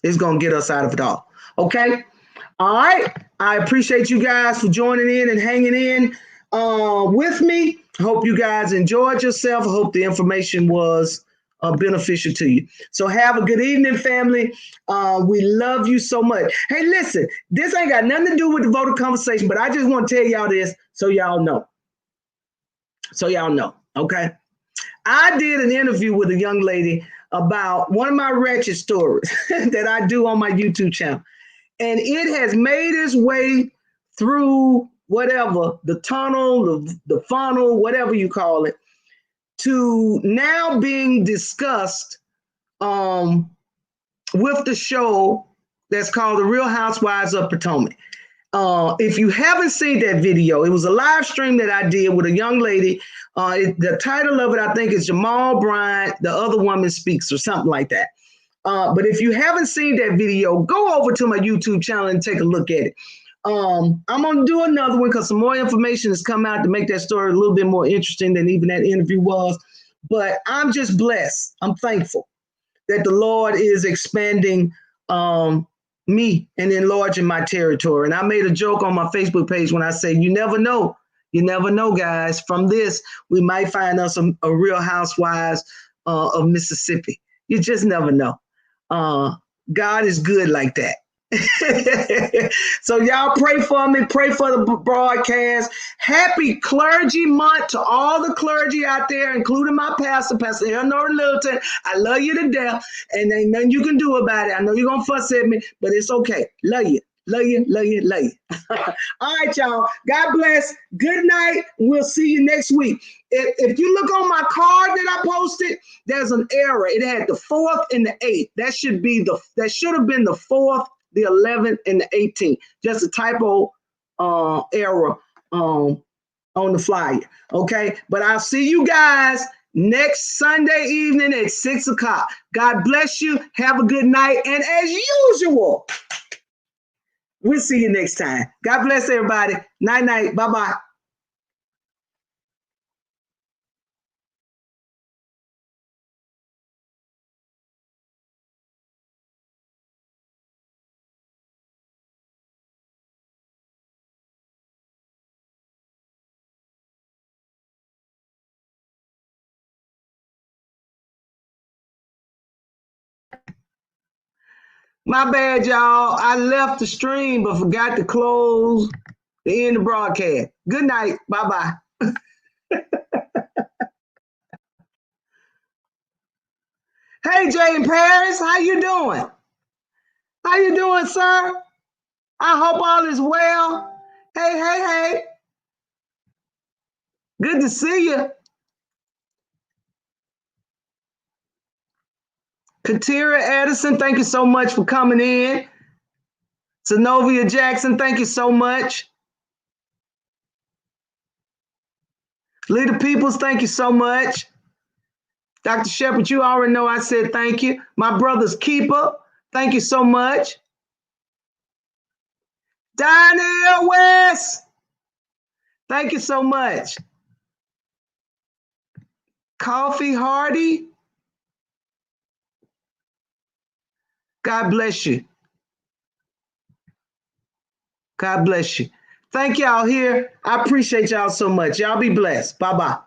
is going to get us out of it all. Okay? All right. I appreciate you guys for joining in and hanging in with me. Hope you guys enjoyed yourself. I hope the information was beneficial to you. So have a good evening, family. We love you so much. Hey, listen, this ain't got nothing to do with the voter conversation, but I just want to tell y'all this so y'all know. So y'all know, okay? I did an interview with a young lady about one of my wretched stories that I do on my YouTube channel. And it has made its way through whatever, the tunnel, the funnel, whatever you call it, to now being discussed with the show that's called The Real Housewives of Potomac. If you haven't seen that video, it was a live stream that I did with a young lady. The title of it, I think, is Jamal Bryant, The Other Woman Speaks, or something like that. But if you haven't seen that video, go over to my YouTube channel and take a look at it. I'm going to do another one because some more information has come out to make that story a little bit more interesting than even that interview was. But I'm just blessed. I'm thankful that the Lord is expanding me and enlarging my territory. And I made a joke on my Facebook page when I say, you never know. You never know, guys. From this, we might find us a Real Housewives of Mississippi. You just never know. God is good like that. So y'all pray for me, pray for the broadcast. Happy Clergy Month to all the clergy out there, including my pastor, Pastor Eleanor Littleton. I love you to death, and ain't nothing you can do about it. I know you're gonna fuss at me, but it's okay. Love you, love you, love you, love you. All right, y'all. God bless. Good night. We'll see you next week. If you look on my card that I posted, there's an error. It had the 4th and the 8th. That should have been the 4th, the 11th, and the 18th. Just a typo error on the flyer. Okay, but I'll see you guys next Sunday evening at 6 o'clock. God bless you. Have a good night. And as usual, we'll see you next time. God bless everybody. Night, night. Bye-bye. My bad, y'all. I left the stream but forgot to close the end of the broadcast. Good night. Bye-bye. Hey, Jay in Paris, how you doing? How you doing, sir? I hope all is well. Hey, hey, hey. Good to see you. Katira Edison, thank you so much for coming in. Zenobia Jackson, thank you so much. Lita Peoples, thank you so much. Dr. Shepard, you already know I said thank you. My brother's keeper, thank you so much. Donnell West, thank you so much. Coffee Hardy, God bless you. God bless you. Thank y'all here. I appreciate y'all so much. Y'all be blessed. Bye-bye.